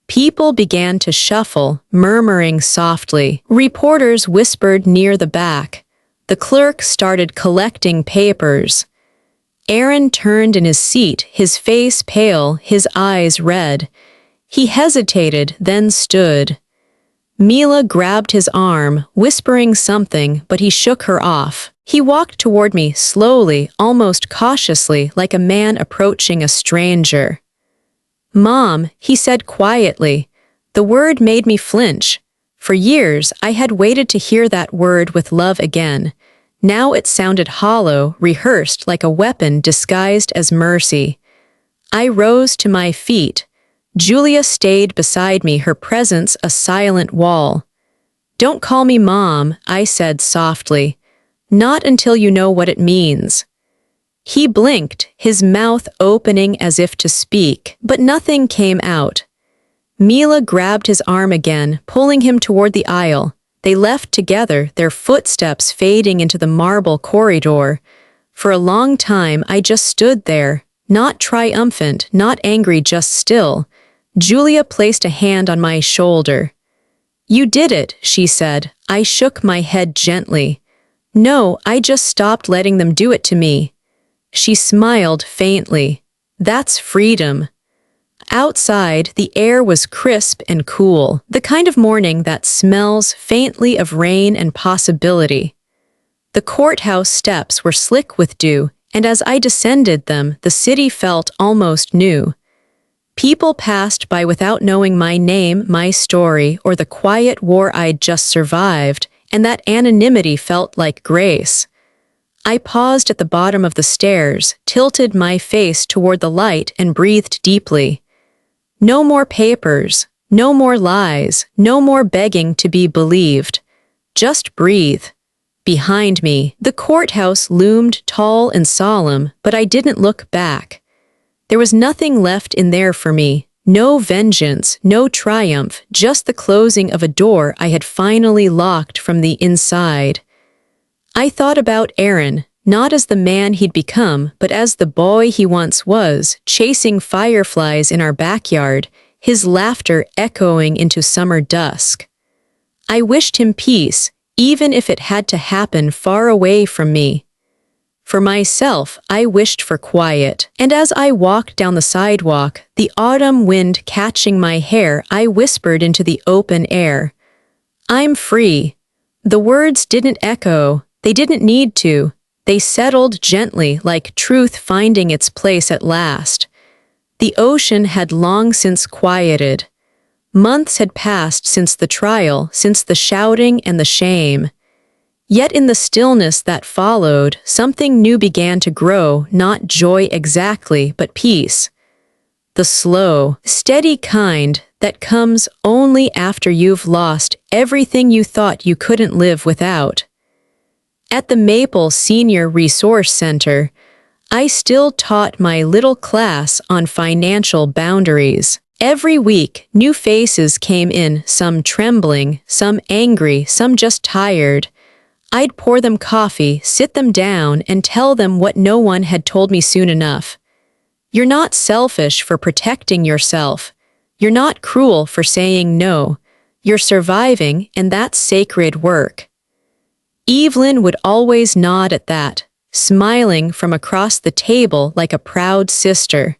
People began to shuffle, murmuring softly. Reporters whispered near the back. The clerk started collecting papers. Aaron turned in his seat, his face pale, his eyes red. He hesitated, then stood. Mila grabbed his arm, whispering something, but he shook her off. He walked toward me slowly, almost cautiously, like a man approaching a stranger. "Mom," he said quietly. The word made me flinch. For years, I had waited to hear that word with love again. Now it sounded hollow, rehearsed like a weapon disguised as mercy. I rose to my feet. Julia stayed beside me, her presence a silent wall. "Don't call me Mom," I said softly. "Not until you know what it means." He blinked, his mouth opening as if to speak, but nothing came out. Mila grabbed his arm again, pulling him toward the aisle. They left together, their footsteps fading into the marble corridor. For a long time, I just stood there, not triumphant, not angry, just still. Julia placed a hand on my shoulder. "You did it," she said. I shook my head gently. "No, I just stopped letting them do it to me." She smiled faintly. "That's freedom." Outside, the air was crisp and cool, the kind of morning that smells faintly of rain and possibility. The courthouse steps were slick with dew, and as I descended them, the city felt almost new. People passed by without knowing my name, my story, or the quiet war I'd just survived, and that anonymity felt like grace. I paused at the bottom of the stairs, tilted my face toward the light, and breathed deeply. No more papers, no more lies, no more begging to be believed. Just breathe. Behind me, the courthouse loomed tall and solemn, but I didn't look back. There was nothing left in there for me, no vengeance, no triumph, just the closing of a door I had finally locked from the inside. I thought about Aaron, not as the man he'd become, but as the boy he once was, chasing fireflies in our backyard, his laughter echoing into summer dusk. I wished him peace, even if it had to happen far away from me. For myself, I wished for quiet, and as I walked down the sidewalk, the autumn wind catching my hair, I whispered into the open air, "I'm free." The words didn't echo, they didn't need to. They settled gently, like truth finding its place at last. The ocean had long since quieted. Months had passed since the trial, since the shouting and the shame. Yet in the stillness that followed, something new began to grow, not joy exactly, but peace. The slow, steady kind that comes only after you've lost everything you thought you couldn't live without. At the Maple Senior Resource Center, I still taught my little class on financial boundaries. Every week, new faces came in, some trembling, some angry, some just tired. I'd pour them coffee, sit them down, and tell them what no one had told me soon enough. You're not selfish for protecting yourself. You're not cruel for saying no. You're surviving, and that's sacred work. Evelyn would always nod at that, smiling from across the table like a proud sister.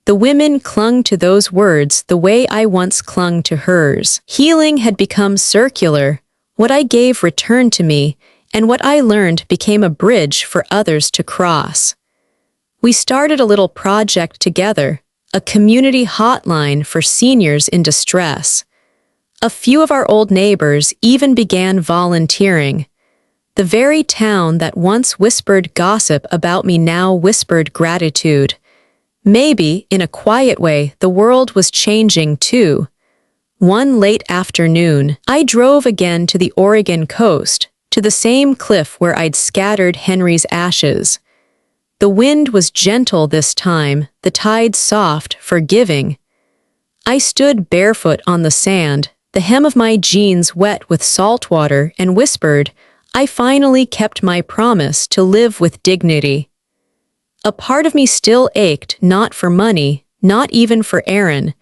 The women clung to those words the way I once clung to hers. Healing had become circular. What I gave returned to me, and what I learned became a bridge for others to cross. We started a little project together, a community hotline for seniors in distress. A few of our old neighbors even began volunteering. The very town that once whispered gossip about me now whispered gratitude. Maybe, in a quiet way, the world was changing too. One late afternoon, I drove again to the Oregon coast, to the same cliff where I'd scattered Henry's ashes. The wind was gentle this time, the tide soft, forgiving. I stood barefoot on the sand, the hem of my jeans wet with salt water, and whispered, I finally kept my promise to live with dignity. A part of me still ached, not for money, not even for Aaron,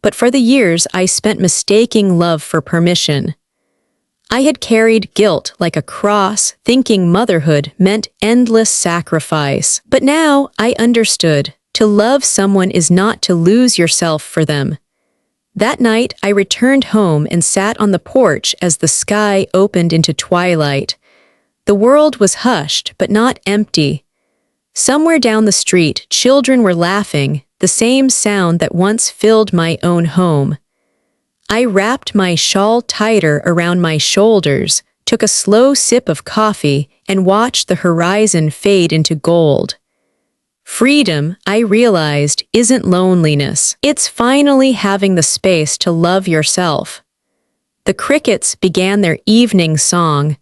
but for the years I spent mistaking love for permission. I had carried guilt like a cross, thinking motherhood meant endless sacrifice. But now I understood, to love someone is not to lose yourself for them. That night I returned home and sat on the porch as the sky opened into twilight. The world was hushed, but not empty. Somewhere down the street, children were laughing, the same sound that once filled my own home. I wrapped my shawl tighter around my shoulders, took a slow sip of coffee, and watched the horizon fade into gold. Freedom, I realized, isn't loneliness. It's finally having the space to love yourself. The crickets began their evening song.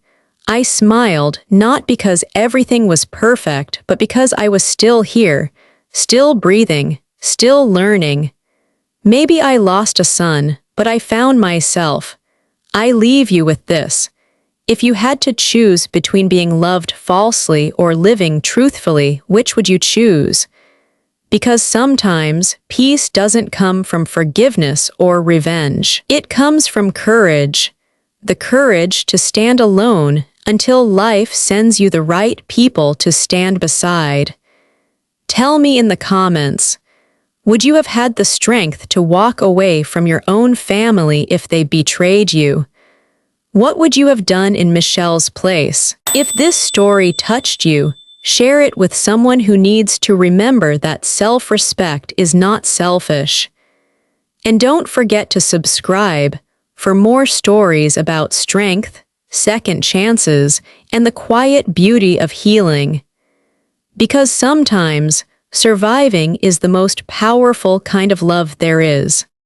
I smiled, not because everything was perfect, but because I was still here, still breathing, still learning. Maybe I lost a son, but I found myself. I leave you with this. If you had to choose between being loved falsely or living truthfully, which would you choose? Because sometimes peace doesn't come from forgiveness or revenge. It comes from courage. The courage to stand alone until life sends you the right people to stand beside. Tell me in the comments, would you have had the strength to walk away from your own family if they betrayed you? What would you have done in Michelle's place? If this story touched you, share it with someone who needs to remember that self-respect is not selfish. And don't forget to subscribe for more stories about strength, second chances, and the quiet beauty of healing. Because sometimes, surviving is the most powerful kind of love there is.